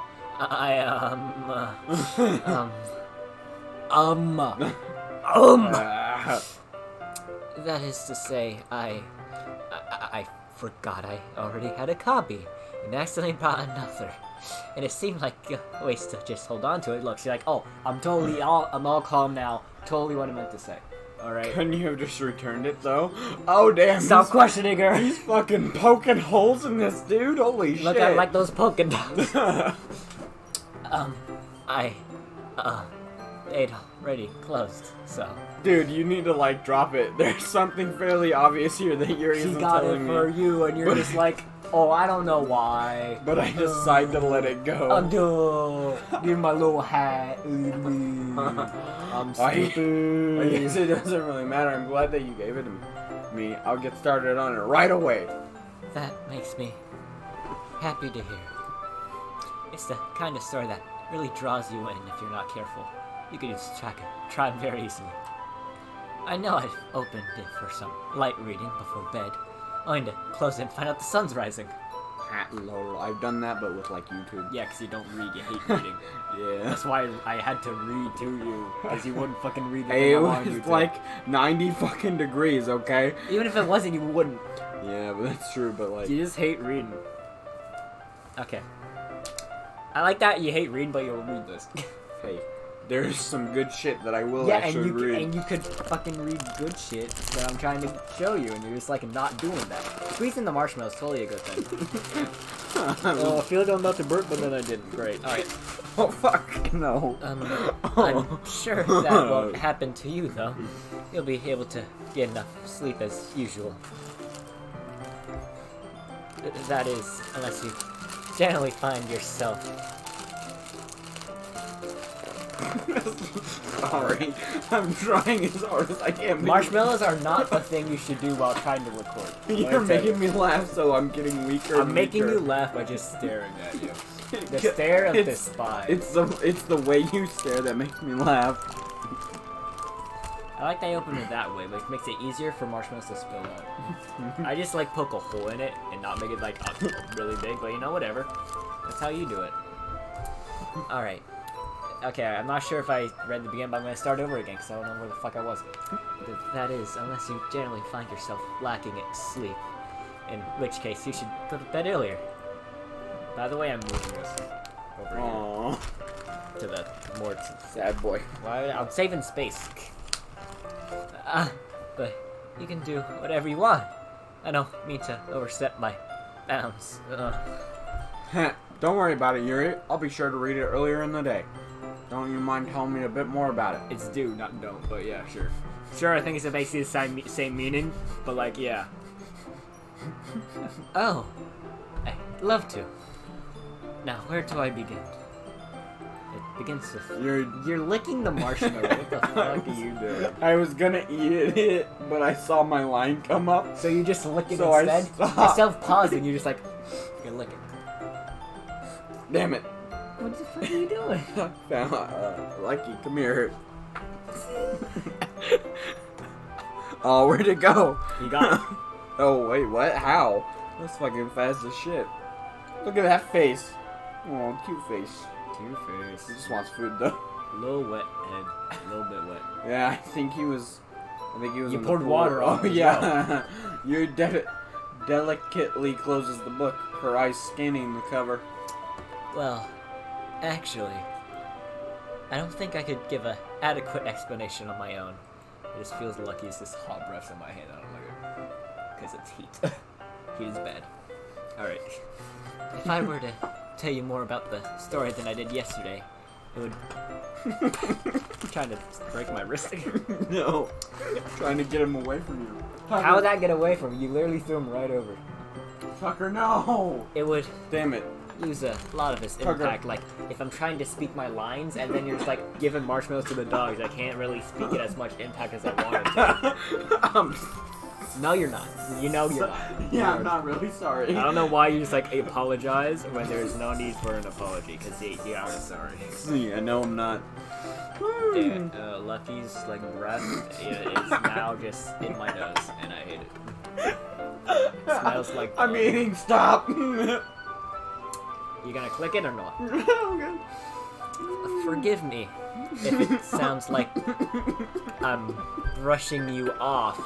That is to say, I forgot I already had a copy and accidentally bought another. And it seemed like a waste to just hold on to it. Look, she's like, oh, I'm all calm now. Totally what I meant to say. Alright. Couldn't you have just returned it though? Oh damn! Stop questioning her. He's fucking poking holes in this dude. Holy shit! Look, I like those polka dots. They'd already closed, so. Dude, you need to like drop it. There's something fairly obvious here that Yuri isn't She got it telling for me. you, and you're just like, oh, I don't know why. But I decided to let it go. I'm done. Give me my little hat. I'm I stupid. guess it doesn't really matter. I'm glad that you gave it to me. I'll get started on it right away. That makes me happy to hear. It's the kind of story that really draws you in if you're not careful. You can just try very easily. I know I've opened it for some light reading before bed, only to close it and find out the sun's rising. Lol, I've done that, but with like YouTube. Yeah, because you don't read, you hate reading. Yeah. That's why I had to read to you, because you wouldn't fucking read the Hey, thing it I wanted you was to. like 90 fucking degrees, okay? Even if it wasn't, you wouldn't. Yeah, but that's true, but like... You just hate reading. Okay. I like that you hate reading, but you'll read this. Hey, there's some good shit that I will Yeah, actually read. and you could fucking read good shit that I'm trying to show you, and you're just like not doing that. Squeezing the marshmallow is totally a good thing. Oh, I feel like I'm about to burp, but then I didn't. Great. Alright. Oh, fuck, no. I'm sure that won't happen to you, though. You'll be able to get enough sleep as usual. That is, unless you generally find yourself... Sorry, I'm trying as hard as I can. Marshmallows are not a thing you should do while trying to record. You're making me laugh, so I'm getting weaker. I'm making you laugh by just staring at you. The stare of the spy. It's the way you stare that makes me laugh. I like that you open it that way, but it makes it easier for marshmallows to spill out. I just like poke a hole in it and not make it like really big, but you know, whatever. That's how you do it. Alright. Okay, I'm not sure if I read the beginning, but I'm going to start over again because I don't know where the fuck I was. That is, unless you generally find yourself lacking in sleep, In which case, you should go to bed earlier. By the way, I'm moving this over Aww. here to the more. Sad boy. Well, I'm saving space. But you can do whatever you want. I don't mean to overstep my bounds. Don't worry about it, Yuri. I'll be sure to read it earlier in the day. Don't you mind telling me a bit more about it? It's do, not don't, but yeah, sure. Sure, I think it's basically the same meaning, but like, yeah. Oh, I'd love to. Now, where do I begin? It begins with... You're licking the marshmallow. What the fuck are you doing? I was gonna eat it, but I saw my line come up. So you just lick it So I instead? stopped. Instead of pausing, you're just like, you're gonna lick it. Damn it. What the fuck are you doing? Lucky, come here. Oh, where'd it go? You got it. Oh, wait, what? How? That's fucking fast as shit. Look at that face. Oh, cute face. Cute face. He just wants food, though. A little wet and a little bit wet. Yeah, I think he was You in the poured pool. water on Oh, him as yeah. You delicately closes the book, her eyes scanning the cover. Well, actually, I don't think I could give an adequate explanation on my own. It just feels lucky it's this hot breath on my hand. I don't like it. Because it's heat. Heat is bad. Alright. If I were to tell you more about the story than I did yesterday, it would... I'm trying to break my wrist again. No. Trying to get him away from you. Tucker. How would that get away from you? You literally threw him right over. Tucker, no! It would Damn it. lose a lot of its Tucker. impact. Like, if I'm trying to speak my lines and then you're just like giving marshmallows to the dogs, I can't really speak it as much impact as I wanted to. No, you're not. You know you're not. Yeah, I'm not really sorry. I don't know why you just like apologize when there's no need for an apology, because you are sorry. See, I know I'm not. Dude, Lucky's like breath is now just in my nose, and I hate it. It smells like. I'm eating. Stop. You gonna click it or not? Forgive me if it sounds like I'm brushing you off.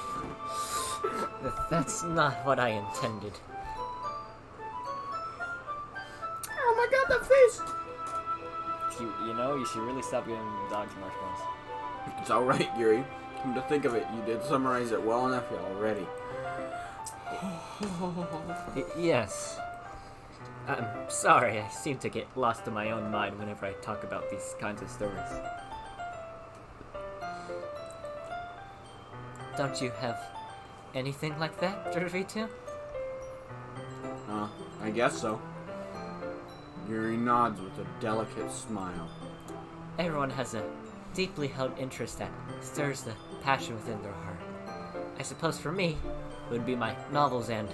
That's not what I intended. Oh my god, that face! You know, you should really stop giving dogs marshmallows. It's alright, Yuri. Come to think of it, you did summarize it well enough already. Yes. I'm sorry, I seem to get lost in my own mind whenever I talk about these kinds of stories. Don't you have anything like that to read to? I guess so. Yuri nods with a delicate smile. Everyone has a deeply held interest that stirs the passion within their heart. I suppose for me, it would be my novels and...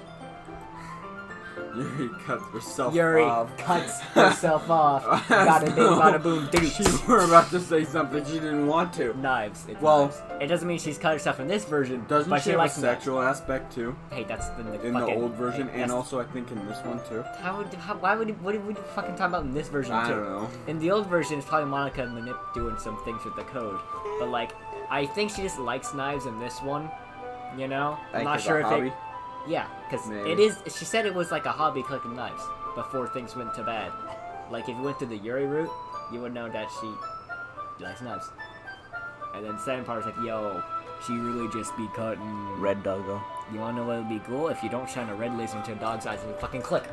Yuri cuts herself Yuri off. cuts herself off. Bada bing, bada boom, She were about to say something she didn't want to. Knives. It's Well, knives. It doesn't mean she's cut herself in this version, Doesn't but she she have a likes knives. sexual aspect too? Hey, that's the In fucking... the old version, and that's- also I think in this one too. Why would you, what are you fucking talking about in this version I too? don't know. In the old version, it's probably Monica doing some things with the code. But like, I think she just likes knives in this one. You know? I'm not sure if it... Yeah, because Maybe. it is... She said it was like a hobby collecting knives before things went to bad. Like, if you went through the Yuri route, you would know that she likes knives. And then the second part is like, yo, she really just be cutting... Red doggo. You wanna know what would be cool? If you don't shine a red laser into a dog's eyes and you fucking click.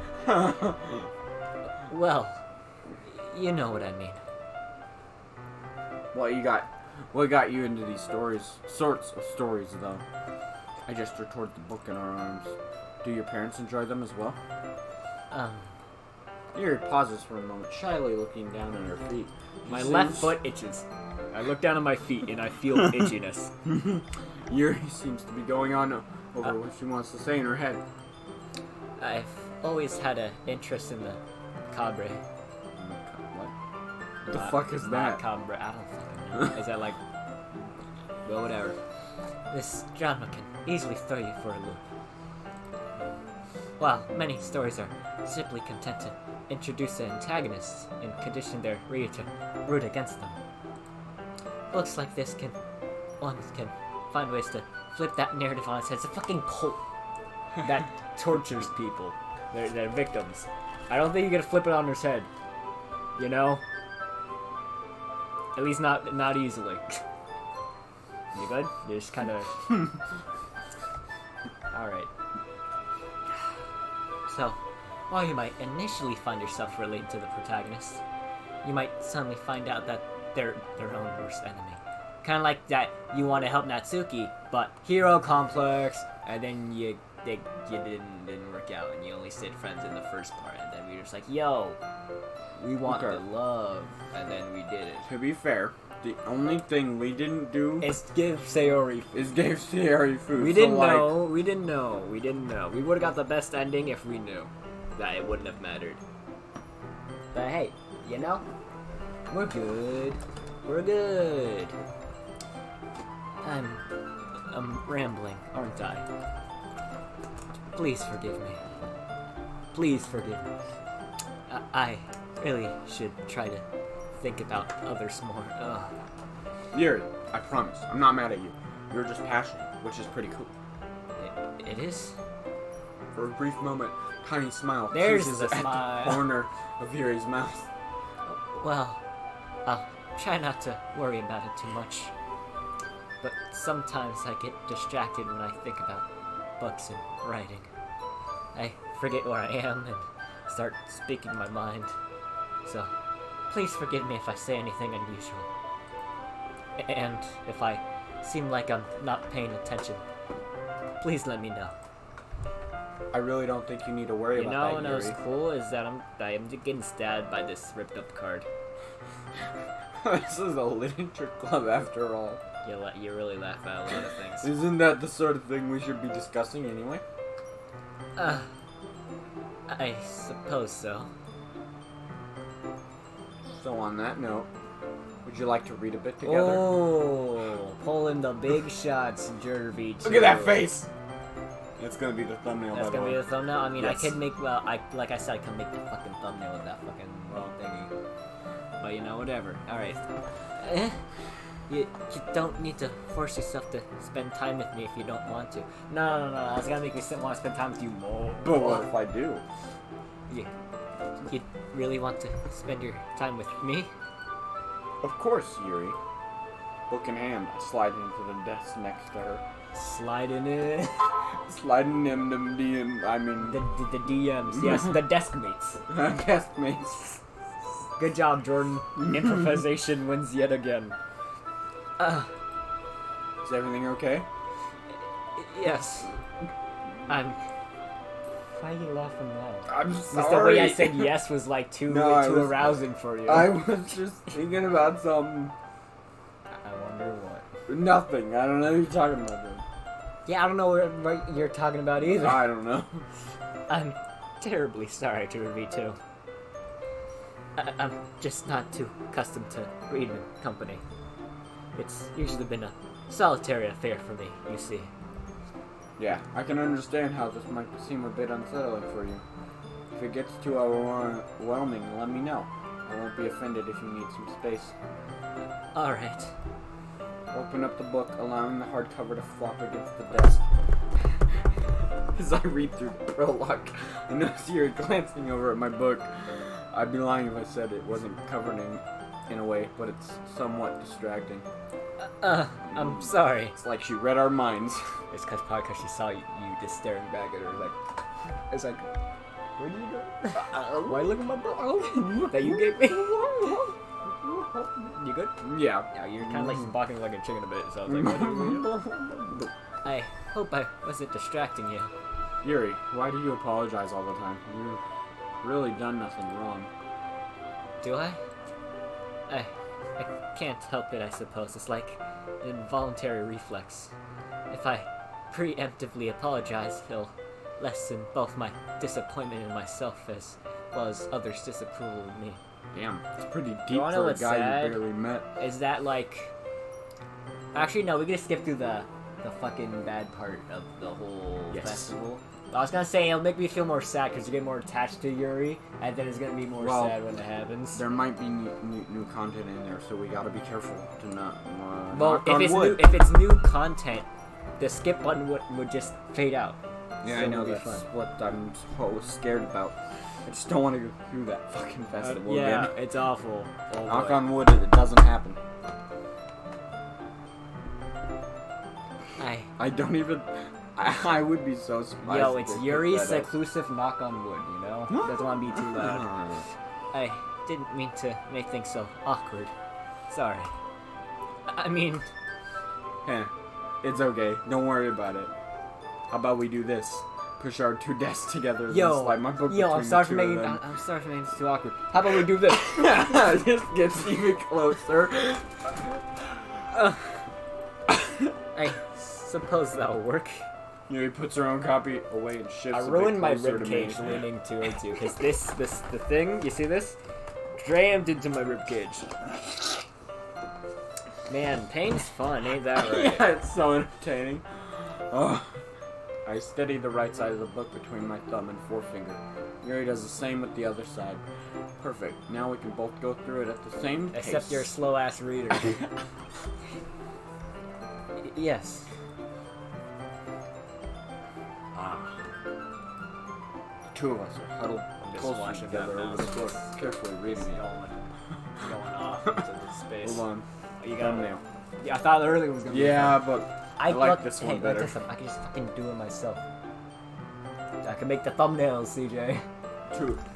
Well, you know what I mean. What got you into these sorts of stories, though? I gestured toward the book in our arms. Do your parents enjoy them as well? Yuri pauses for a moment, shyly looking down at her feet. My left foot itches. I look down at my feet and I feel itchiness. Yuri seems to be going on over what she wants to say in her head. I've always had an interest in the cabre. What? What the fuck is that? Cabre. I don't fucking know. Is that like... Well, whatever. This genre can easily throw you for a loop. While many stories are simply content to introduce the antagonists and condition their reader to root against them, books like this one can find ways to flip that narrative on its head. It's a fucking cult. that tortures people. They're victims. I don't think you can flip it on his head. You know? At least not easily. You good? You just kind of... Alright. So, while you might initially find yourself related to the protagonist, you might suddenly find out that they're their own worst enemy. Kind of like that you want to help Natsuki, but hero complex, and then you didn't work out, and you only stayed friends in the first part, and then we were just like, yo, we want the love, and then we did it. To be fair, the only thing we didn't do is give Sayori food. We didn't know. We would have got the best ending if we knew that it wouldn't have mattered. But hey, you know, we're good. We're good. I'm rambling, aren't I? Please forgive me. Please forgive me. I really should try to think about others more. Yuri, I promise, I'm not mad at you. You're just passionate, which is pretty cool. It is? For a brief moment, tiny smile There's teases the at smile. the corner of Yuri's mouth. Well, I'll try not to worry about it too much. But sometimes I get distracted when I think about books and writing. I forget where I am and start speaking my mind. So, please forgive me if I say anything unusual. And if I seem like I'm not paying attention, please let me know. I really don't think you need to worry about that, You know Yuri. what's cool is that I'm getting stabbed by this ripped up card. This is a literature club after all. You really laugh at a lot of things. Isn't that the sort of thing we should be discussing anyway? I suppose so. So on that note, would you like to read a bit together? Oh, pulling the big shots, Jervy. Look at that face! It's gonna be the thumbnail. That's gonna be the thumbnail? I mean, Yes. I could make, like I said, I could make the fucking thumbnail with that fucking thingy. But you know, whatever. Alright. You don't need to force yourself to spend time with me if you don't want to. No. That's gonna make me want to spend time with you more. But what if I do? You really want to spend your time with me? Of course, Yuri. Book in hand, I slide into the desk next to her. Sliding in. Sliding in the DM, I mean... The DMs. Yes, the desk mates. Desk mates. Good job, Jordan. Improvisation wins yet again. Is everything okay? Yes. Why are you laughing now? I'm Just sorry. the way I said yes was like too arousing for you. I was just thinking about something. I wonder what. Nothing. I don't know what you're talking about. Then. Yeah, I don't know what you're talking about either. I don't know. I'm terribly sorry to read too. I'm just not too accustomed to reading in company. It's usually been a solitary affair for me, you see. Yeah, I can understand how this might seem a bit unsettling for you. If it gets too overwhelming, let me know. I won't be offended if you need some space. Alright. Open up the book, allowing the hardcover to flop against the desk. As I read through the prologue, I notice you're glancing over at my book. I'd be lying if I said it wasn't covered in a way, but it's somewhat distracting. I'm sorry. It's like she read our minds. It's probably because she saw you just staring back at her, it's like, where do you go? Why look at my book that you gave me? You good? Yeah. Yeah, you're kind of like barking like a chicken a bit, so I was like, what do you mean? I hope I wasn't distracting you. Yuri, why do you apologize all the time? You've really done nothing wrong. Do I? I can't help it, I suppose. It's like an involuntary reflex. If I preemptively apologize, it'll lessen both my disappointment in myself as well as others' disapproval of me. Damn, it's pretty deep You wanna know for a what's guy sad? you barely met. Is that like... Actually, no, we gotta skip through the fucking bad part of the whole festival. I was gonna say, it'll make me feel more sad because you get more attached to Yuri, and then it's gonna be more sad when it happens. There might be new content in there, so we gotta be careful to not. Well, knock on wood. if it's new content, the skip button would just fade out. Yeah, So I know, it'll be that's fun. what I'm so scared about. I just don't want to go through that fucking festival Yeah, again. it's awful. Oh, Knock boy. on wood, it doesn't happen. I don't even... I would be so surprised. Yo, if it's they Yuri's picked that up. seclusive knock on wood, you know? Doesn't want to be too loud. I didn't mean to make things so awkward. Sorry. I mean, Heh, it's okay. Don't worry about it. How about we do this? Push our two desks together and slide my book I'm between sorry the for two of making them. I'm sorry for making this too awkward. How about we do this? This gets even closer. I suppose that'll work. Yuri puts her own copy away and shifts I a bit ruined my closer to me. ribcage leaning towards you, because the thing, you see this? Jammed into my ribcage. Man, pain's fun, ain't that right? Yeah, it's so entertaining. Oh. I steady the right side of the book between my thumb and forefinger. Yuri does the same with the other side. Perfect. Now we can both go through it at the same pace. Except you're a slow-ass reader. Yes. The two of us are huddled just closely watching together that over the mouse. book, carefully reading it. Going off into space. Hold on. You got Thumbnail. Yeah, I thought the earlier was gonna be Yeah, fun. but I like this one better. Listen, I can just fucking do it myself. I can make the thumbnails, CJ.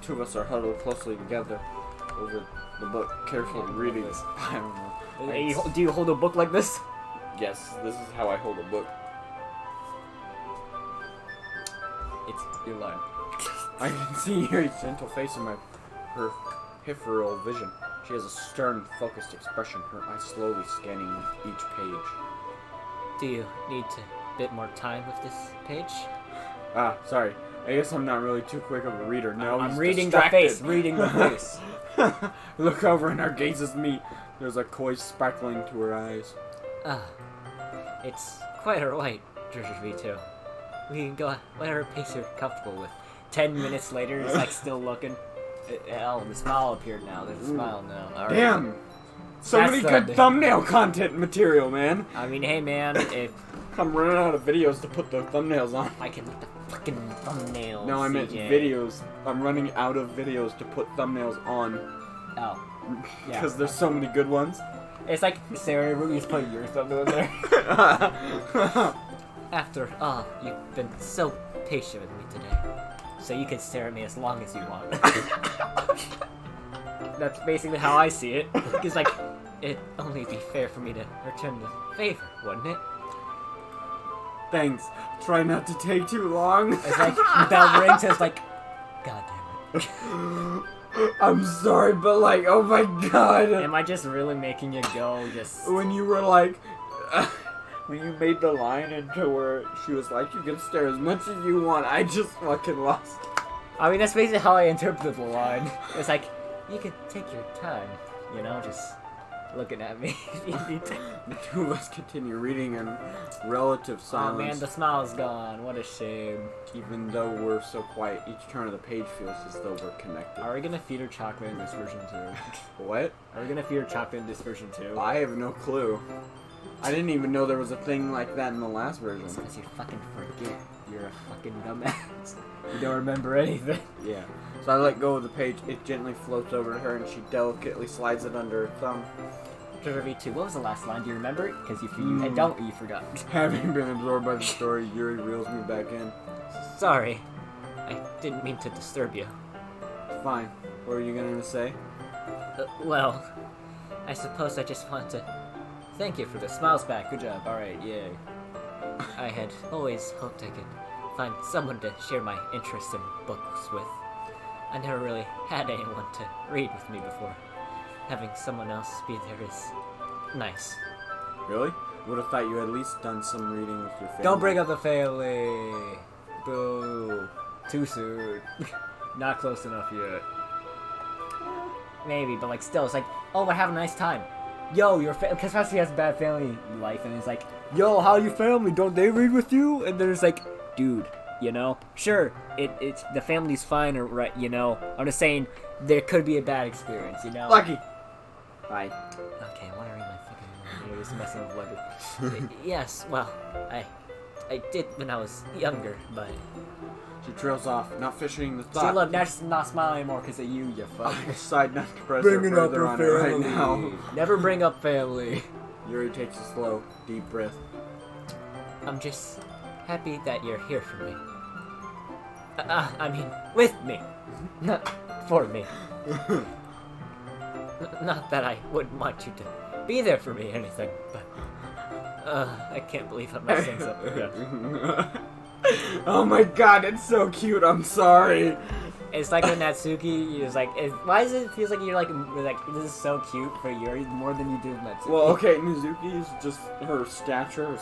two of us are huddled closely together over the book, carefully reading this. I don't know. Hey, do you hold a book like this? Yes, this is how I hold a book. It's your line. I can see Yuri's gentle face in her peripheral vision. She has a stern, focused expression, her eyes slowly scanning each page. Do you need a bit more time with this page? Ah, sorry. I guess I'm not really too quick of a reader. No, I'm he's reading distracted. the face. Reading the face. Look over and our gazes meet. There's a coy sparkling to her eyes. It's quite alright, Treasure V2. We can go whatever pace you're comfortable with. 10 minutes later, he's like still looking. Oh, the smile appeared now. There's a smile now. All right. Damn! So That's many the- good thumbnail content material, man. I mean, hey man, if I'm running out of videos to put the thumbnails on. I can make the fucking thumbnails. No, I meant CJ. videos. I'm running out of videos to put thumbnails on. Oh. Yeah. Because there's so many good ones. It's like, Sarah, you just put your thumbnail in there. After all, you've been so patient with me today. So you can stare at me as long as you want. That's basically how I see it. Because, like, it'd only be fair for me to return the favor, wouldn't it? Thanks. Try not to take too long. It's like, bell rings, and it's like, God damn it. I'm sorry, but like, oh my god. Am I just really making you go just... When you were like, when you made the line into where she was like, you can stare as much as you want, I just fucking lost. I mean, that's basically how I interpreted the line. It's like, you can take your time, you know, just looking at me if you need to. The two of us continue reading in relative Oh silence. man, the smile's gone. What a shame. Even though we're so quiet, each turn of the page feels as though we're connected. Are we gonna feed her chocolate in this version too? What? Are we gonna feed her chocolate in this version too? I have no clue. I didn't even know there was a thing like that in the last version. It's because you fucking forget. You're a fucking dumbass. You don't remember anything. Yeah. So I let go of the page. It gently floats over to her, and she delicately slides it under her thumb. Treasure V2, what was the last line? Do you remember it? Because if you don't, you forgot. Having been absorbed by the story, Yuri reels me back in. Sorry. I didn't mean to disturb you. Fine. What were you gonna say? Well, I suppose I just want to thank you for the smiles back. Good job. Alright, yay. I had always hoped I could find someone to share my interest in books with. I never really had anyone to read with me before. Having someone else be there is nice. Really? Would have thought you had at least done some reading with your family. Don't bring up the family! Boo. Too soon. Not close enough yet. Maybe, but like still, it's like, oh, we're having a nice time. Yo, your because especially has a bad family life, and it's like, yo, how your family? Don't they read with you? And then it's like, dude, you know, sure, it's the family's fine, or right, you know. I'm just saying there could be a bad experience, you know. Lucky. Bye. Okay, I want to read my fucking. You're just messing with Lucky. Yes, well, I I did when I was younger, but... She trails off, not finishing the See, thought. look, now she's not smiling anymore because of you fuck. I decide not to press her further on it right now. Never bring up family. Yuri takes a slow, deep breath. I'm just happy that you're here for me. I mean, with me. Not for me. Not that I wouldn't want you to be there for me or anything, but... I can't believe I'm messing this up again. Oh my god, it's so cute, I'm sorry. It's like when Natsuki, you're just like, why does it feel like you're like, this is so cute for Yuri more than you do with Natsuki? Well, okay, Mizuki is just her stature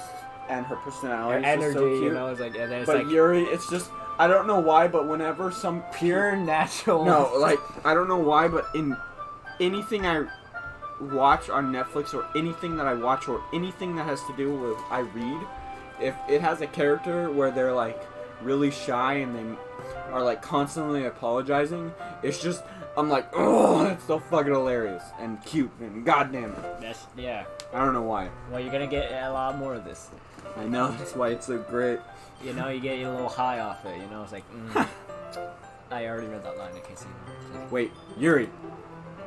and her personality Her is just energy, so cute. you know, it's like, and then it's But like, Yuri, it's just, I don't know why, but whenever some pure natural. No, like, I don't know why, but in anything I watch on Netflix or anything that I watch or anything that has to do with I read, if it has a character where they're like really shy and they are like constantly apologizing, it's just, I'm like, oh, that's so fucking hilarious and cute and goddamn it. Yeah. I don't know why. Well, you're gonna get a lot more of this. I know, that's why it's so great. You know, you get a little high off it, you know, it's like, I already read that line in case you know. Wait, Yuri,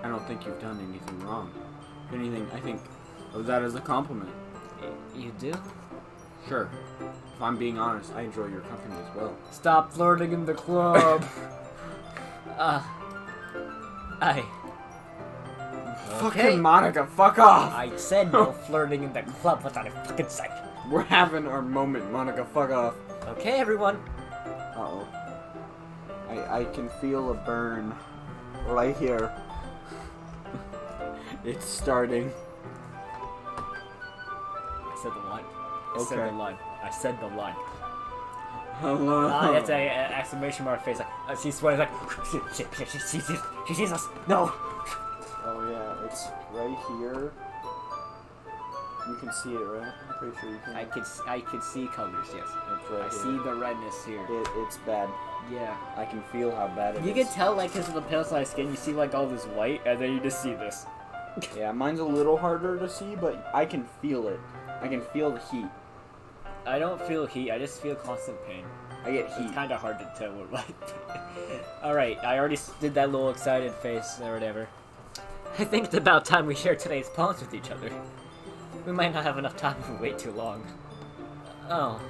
I don't think you've done anything wrong. If anything, I think of that as a compliment. You do? Sure. If I'm being honest, I enjoy your company as well. Stop flirting in the club. I... Fucking Monica, fuck off! I said no flirting in the club without a fucking second. We're having our moment, Monica, fuck off. Okay, everyone. Uh-oh. I can feel a burn right here. It's starting. I said the line. I said Okay. the line. I said the line. Hello. That's a exclamation mark face. Like she's sweating. Like she sees us. No. Oh yeah, it's right here. You can see it, right? I'm pretty sure you can. I could see colors. Yes. It's right I here. see the redness here. It's bad. Yeah. I can feel how bad it is. You can tell, like, because of the pale side skin, you see like all this white, and then you just see this. Yeah, mine's a little harder to see, but I can feel it. I can feel the heat. I don't feel heat. I just feel constant pain. I get heat. It's kind of hard to tell what. All right, I already did that little excited face or whatever. I think it's about time we share today's poems with each other. We might not have enough time if we wait too long. Oh.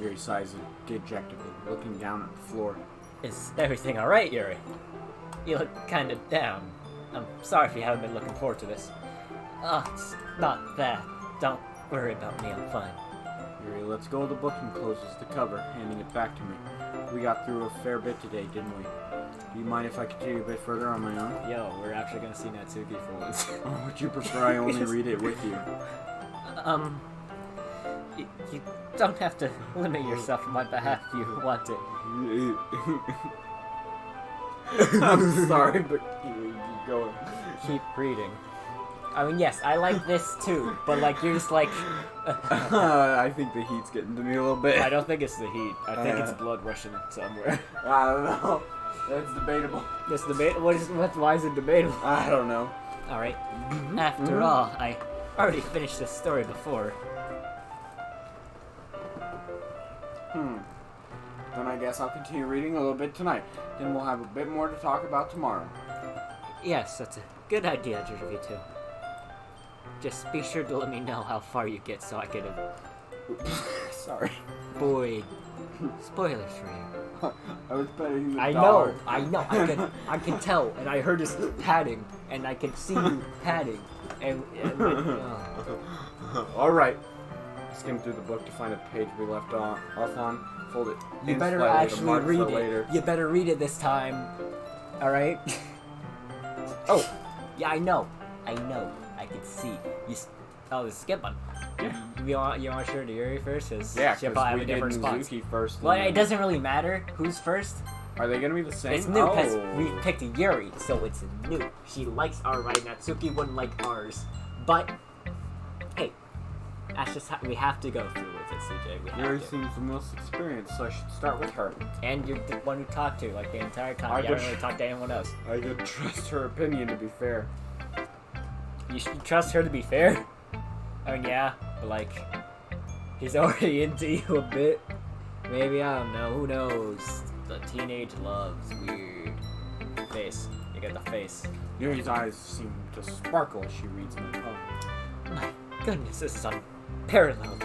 Yuri sighs dejectedly, looking down at the floor. Is everything alright, Yuri? You look kind of down. I'm sorry if you haven't been looking forward to this. Oh, it's not that. Don't worry about me, I'm fine. Yuri lets go of the book and closes the cover, handing it back to me. We got through a fair bit today, didn't we? Do you mind if I continue a bit further on my own? Yo, we're actually gonna see Natsuki for once. Oh, would you prefer I only read it with you? You don't have to limit yourself on my behalf if you want to. I'm sorry, but keep going. Keep reading. I mean, yes, I like this too, but like, you're just like... I think the heat's getting to me a little bit. I don't think it's the heat. I think it's blood rushing somewhere. I don't know. That's debatable. It's debatable? Why is it debatable? I don't know. Alright. After all, I already finished this story before. Then I guess I'll continue reading a little bit tonight. Then we'll have a bit more to talk about tomorrow. Yes, that's a good idea, Jujubee. Just be sure to let me know how far you get so I could Sorry. avoid spoilers for you. I was petting the I dog. know, I can tell, and I heard his padding, and I can see you padding, and Alright. Skim through the book to find a page we left off on. Fold it. You in better slightly to actually mark read for it. later. You better read it this time. Alright? Oh! Yeah, I know. I can see. Oh, the skip button. You want to share to Yuri first? Yeah, she'll probably have we a did different spot. Mizuki first. Well, it doesn't really matter who's first. Are they gonna be the same? It's new because Oh. we picked Yuri, so it's new. She likes our right. Natsuki wouldn't like ours. But, hey, that's just how we have to go through with it, CJ. We have Yuri to. seems the most experienced, so I should start with her. And you're the one who talked to, like, the entire time. I You haven't could- really talked to anyone else. I could trust her opinion, to be fair. You should trust her to be fair. I mean, yeah, but like, He's already into you a bit. Maybe, I don't know. Who knows? The teenage loves weird. Face. You get the face. Yuri's eyes seem to sparkle as she reads my poem. My goodness, this is unparalleled.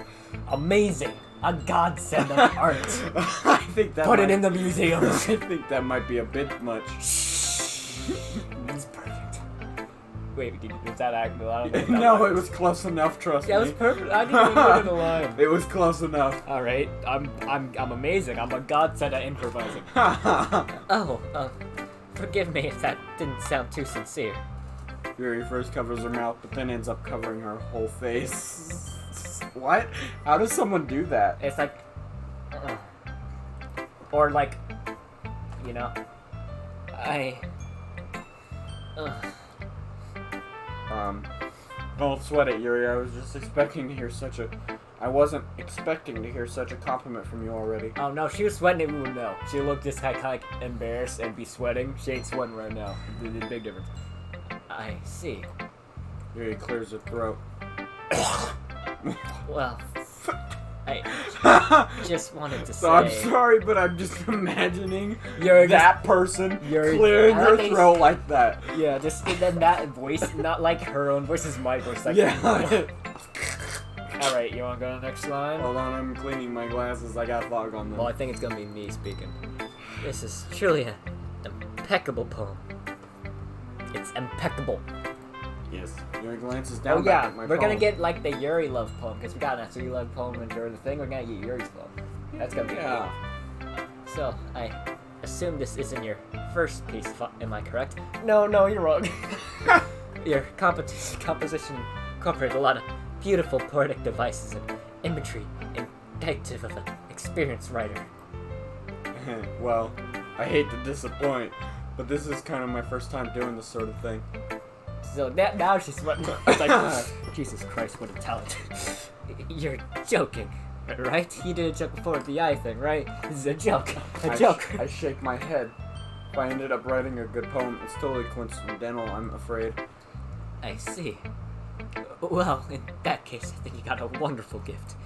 Amazing. A godsend of art. I think that Put it in the museum. I think that might be a bit much. It's perfect. Wait, was that actually loud? No, it was close enough. Trust me. Yeah, it was perfect. I didn't even look at the line. It was close enough. All right, I'm amazing. I'm a godsend at improvising. Forgive me if that didn't sound too sincere. Yuri first covers her mouth, but then ends up covering her whole face. What? How does someone do that? It's like, or like, you know, Don't sweat it, Yuri. I was just expecting to hear such a. I wasn't expecting to hear such a compliment from you already. Oh no, she was sweating. We would know. She looked just kind of like embarrassed and be sweating. She ain't sweating right now. The big difference. I see. Yuri clears her throat. Well, I just wanted to say. So I'm sorry, but I'm just imagining You're that person clearing her throat like that. Yeah, just then that voice, not like her own voice, is my voice. Like, Yeah. All right, you want to go to the next line? Hold on, I'm cleaning my glasses. I got fog on them. Well, I think it's gonna be me speaking. This is truly an impeccable poem. It's impeccable. Yes. Yuri glances down. Oh back yeah, at my we're gonna poem. get like the Yuri love poem because we got that Yuri love poem and during the thing. We're gonna get Yuri's poem. That's gonna be Yeah. good. So I assume this isn't your first piece. Am I correct? No, you're wrong. Your composition incorporated a lot of beautiful poetic devices and imagery indicative of an experienced writer. Well, I hate to disappoint, but this is kind of my first time doing this sort of thing. So now she's sweating. It's like, Jesus Christ, what a talent. You're joking, right? You did a joke before with the eye thing, right? This is a joke. A joke. I shake my head. If I ended up writing a good poem, it's totally coincidental, I'm afraid. I see. Well, in that case, I think you got a wonderful gift.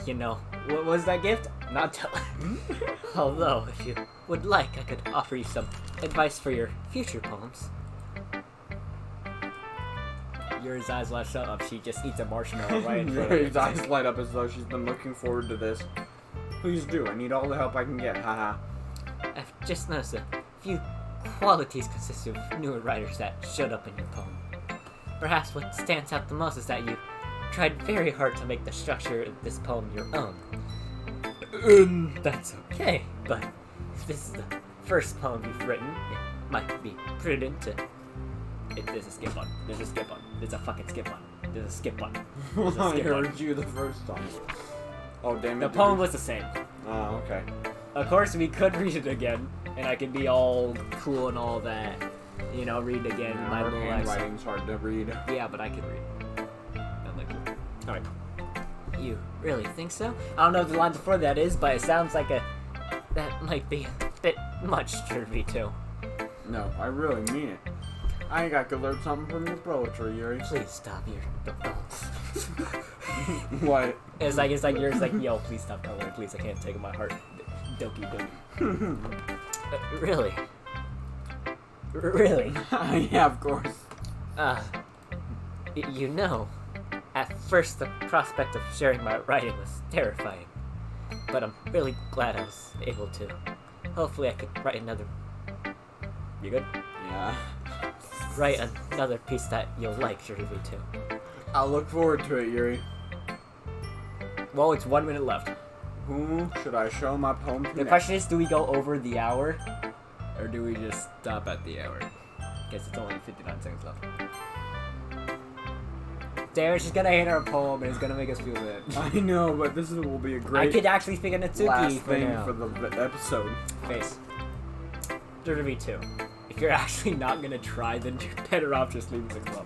You know, what was that gift? Not telling. Although, if you would like, I could offer you some advice for your future poems. Yuri's eyes light up. She just eats a marshmallow right in front of Yuri's her. eyes light up as though she's been looking forward to this. Please do. I need all the help I can get. Haha. I've just noticed a few qualities consistent of newer writers that showed up in your poem. Perhaps what stands out the most is that you tried very hard to make the structure of this poem your own. That's okay, but if this is the first poem you've written, it might be prudent to... There's a skip button. There's a skip button. There's a fucking skip button. There's a skip button. There's a I skip heard button. you the first time. Oh, damn it. The poem was the same. Oh, okay. Of course, we could read it again, and I could be all cool and all that. You know, read it again. Yeah, my her little handwriting's hard to read. Yeah, but I could read. Not like you. Alright. You really think so? I don't know what the line before that is, but it sounds like that might be a bit much to read too. No, I really mean it. I think I could learn something from your poetry, Yuri. Please stop your What? It's like yours like, yo, please stop coloring, please, I can't take my heart. Doki. Really? Really? Yeah, of course. You know, at first the prospect of sharing my writing was terrifying, but I'm really glad I was able to. Hopefully I could write another... You good? Yeah. Write another piece that you'll like, Shirley, too. I'll look forward to it, Yuri. Well, it's 1 minute left. Who should I show my poem to The next? question is, do we go over the hour, or do we just stop at the hour? Guess it's only 59 seconds left. Darren, she's gonna hate our poem and it's gonna make us feel bad. I know, but this will be a great I could actually speak in Natsuki last for thing now. for the episode. Face. Derby 2. If you're actually not gonna try, then you're better off just leaving the club.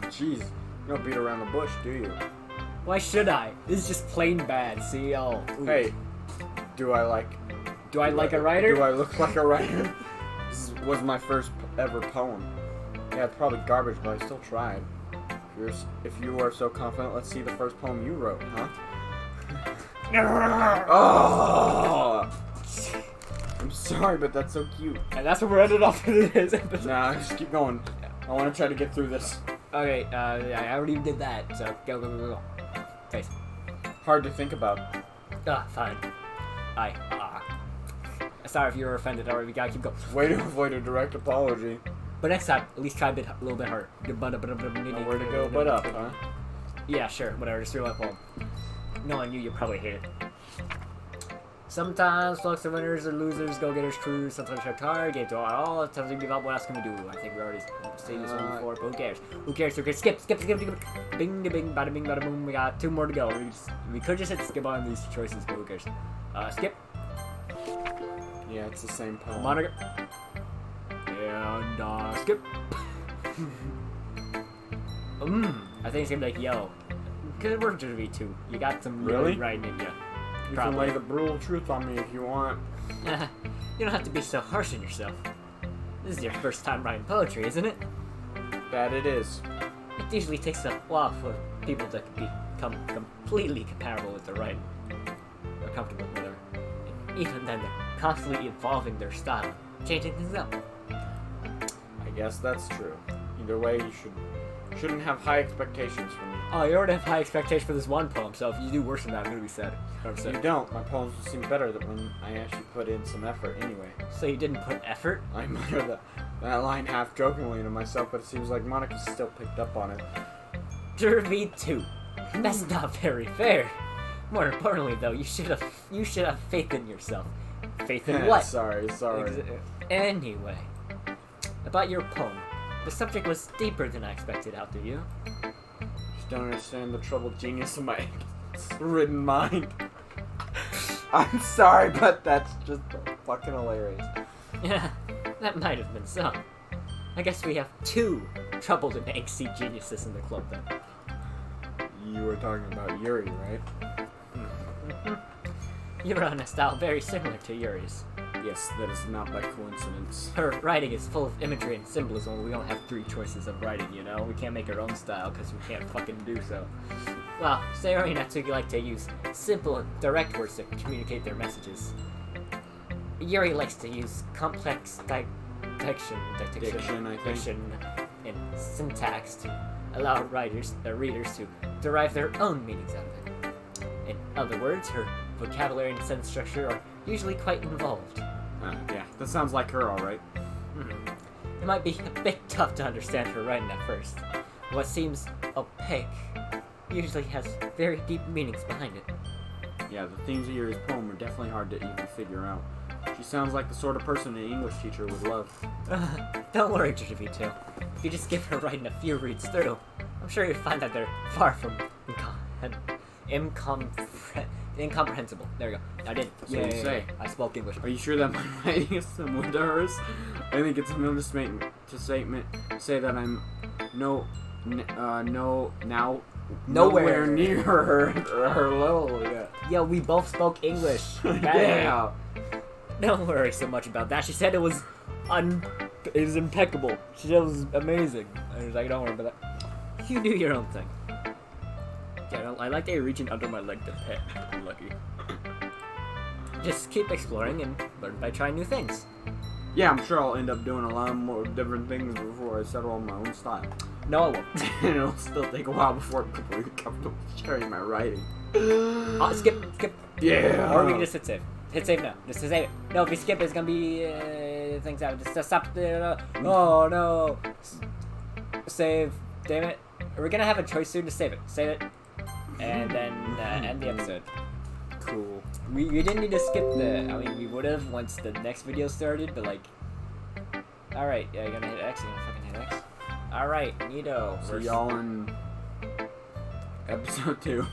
Jeez, you don't beat around the bush, do you? Why should I? This is just plain bad. See, oh. Ooh. Hey, do I like a writer? Do I look like a writer? This was my first ever poem. Yeah, it's probably garbage, but I still tried. If you are so confident, let's see the first poem you wrote, huh? Oh! I'm sorry, but that's so cute. And that's where we're ended off for this episode. Nah, just keep going. I want to try to get through this. Okay, I already did that, so go. Face. Hard to think about. Fine. Sorry if you were offended already, we gotta keep going. Way to avoid a direct apology. But next time, at least try a little bit harder. Where to go but up, huh? Yeah, sure, whatever, just real poem. Knowing you probably hate it. Sometimes flux are winners or losers, go-getters, crews, sometimes try hard, get to all, sometimes we give up, what else can we do? I think we already stated this one before, but who cares? Who cares? Skip. Bing, bada bing, bada boom, we got 2 more to go. We could just hit skip on these choices, but who cares? Skip. Yeah, it's the same poem. Moniker. And, skip. I think it's gonna be like, yo. Cause we're gonna be 2. You got some really writing in you. You can lay the brutal truth on me if you want. You don't have to be so harsh on yourself. This is your first time writing poetry, isn't it? That it is. It usually takes a while for people to become completely comparable with their writing. Or comfortable with their... And even then, they're constantly evolving their style, changing things up. I guess that's true. Either way, you shouldn't have high expectations from me. Oh, you already have high expectations for this one poem, so if you do worse than that, I'm gonna be sad. You don't. My poems will seem better when I actually put in some effort anyway. So you didn't put effort? I mutter that line half jokingly to myself, but it seems like Monica still picked up on it. Derby 2. That's not very fair. More importantly, though, you should have faith in yourself. Faith in what? Sorry. Anyway, about your poem. The subject was deeper than I expected out of you. Just don't understand the troubled genius of my ridden mind. I'm sorry, but that's just fucking hilarious. Yeah, that might have been so. I guess we have 2 troubled and angsty geniuses in the club then. You were talking about Yuri, right? You run a style very similar to Yuri's. Yes, that is not by coincidence. Her writing is full of imagery and symbolism. We only have 3 choices of writing, you know? We can't make our own style because we can't fucking do so. Well, Sayori and Natsuki like to use simple and direct words to communicate their messages. Yuri likes to use complex diction, and syntax to allow readers to derive their own meanings out of it. In other words, her vocabulary and sentence structure are usually quite involved. Yeah, that sounds like her, alright. It might be a bit tough to understand her writing at first. What seems opaque usually has very deep meanings behind it. Yeah, the themes of Yuri's poem are definitely hard to even figure out. She sounds like the sort of person an English teacher would love. Don't worry, JV2. If you just give her writing a few reads through, I'm sure you'll find that they're far from incomprehensible. There we go. I did. Yeah. I spoke English. Are you sure that my writing is similar to hers? I think it's an understatement to say that I'm nowhere near her level yet. Yeah, we both spoke English. Yeah. Don't worry so much about that. She said it was impeccable. She said it was amazing. I was like, don't worry about that. You do your own thing. Yeah, I like that you're reaching under my leg to pet. I'm lucky. Just keep exploring and learn by trying new things. Yeah, I'm sure I'll end up doing a lot more different things before I settle on my own style. No, I won't. And it'll still take a while before I'm completely comfortable sharing my writing. Skip. Yeah. Or we can just hit save. Hit save now. Just to save it. No, if we skip, it's gonna be things out. Just stop. Oh no. Save. Damn it. Are we gonna have a choice soon to save it? Save it. And then end the episode. Cool. We didn't need to skip I mean, we would have once the next video started, but like... Alright, yeah, you're gonna hit X, you're gonna fucking hit X. Alright, neato. So y'all in episode 2.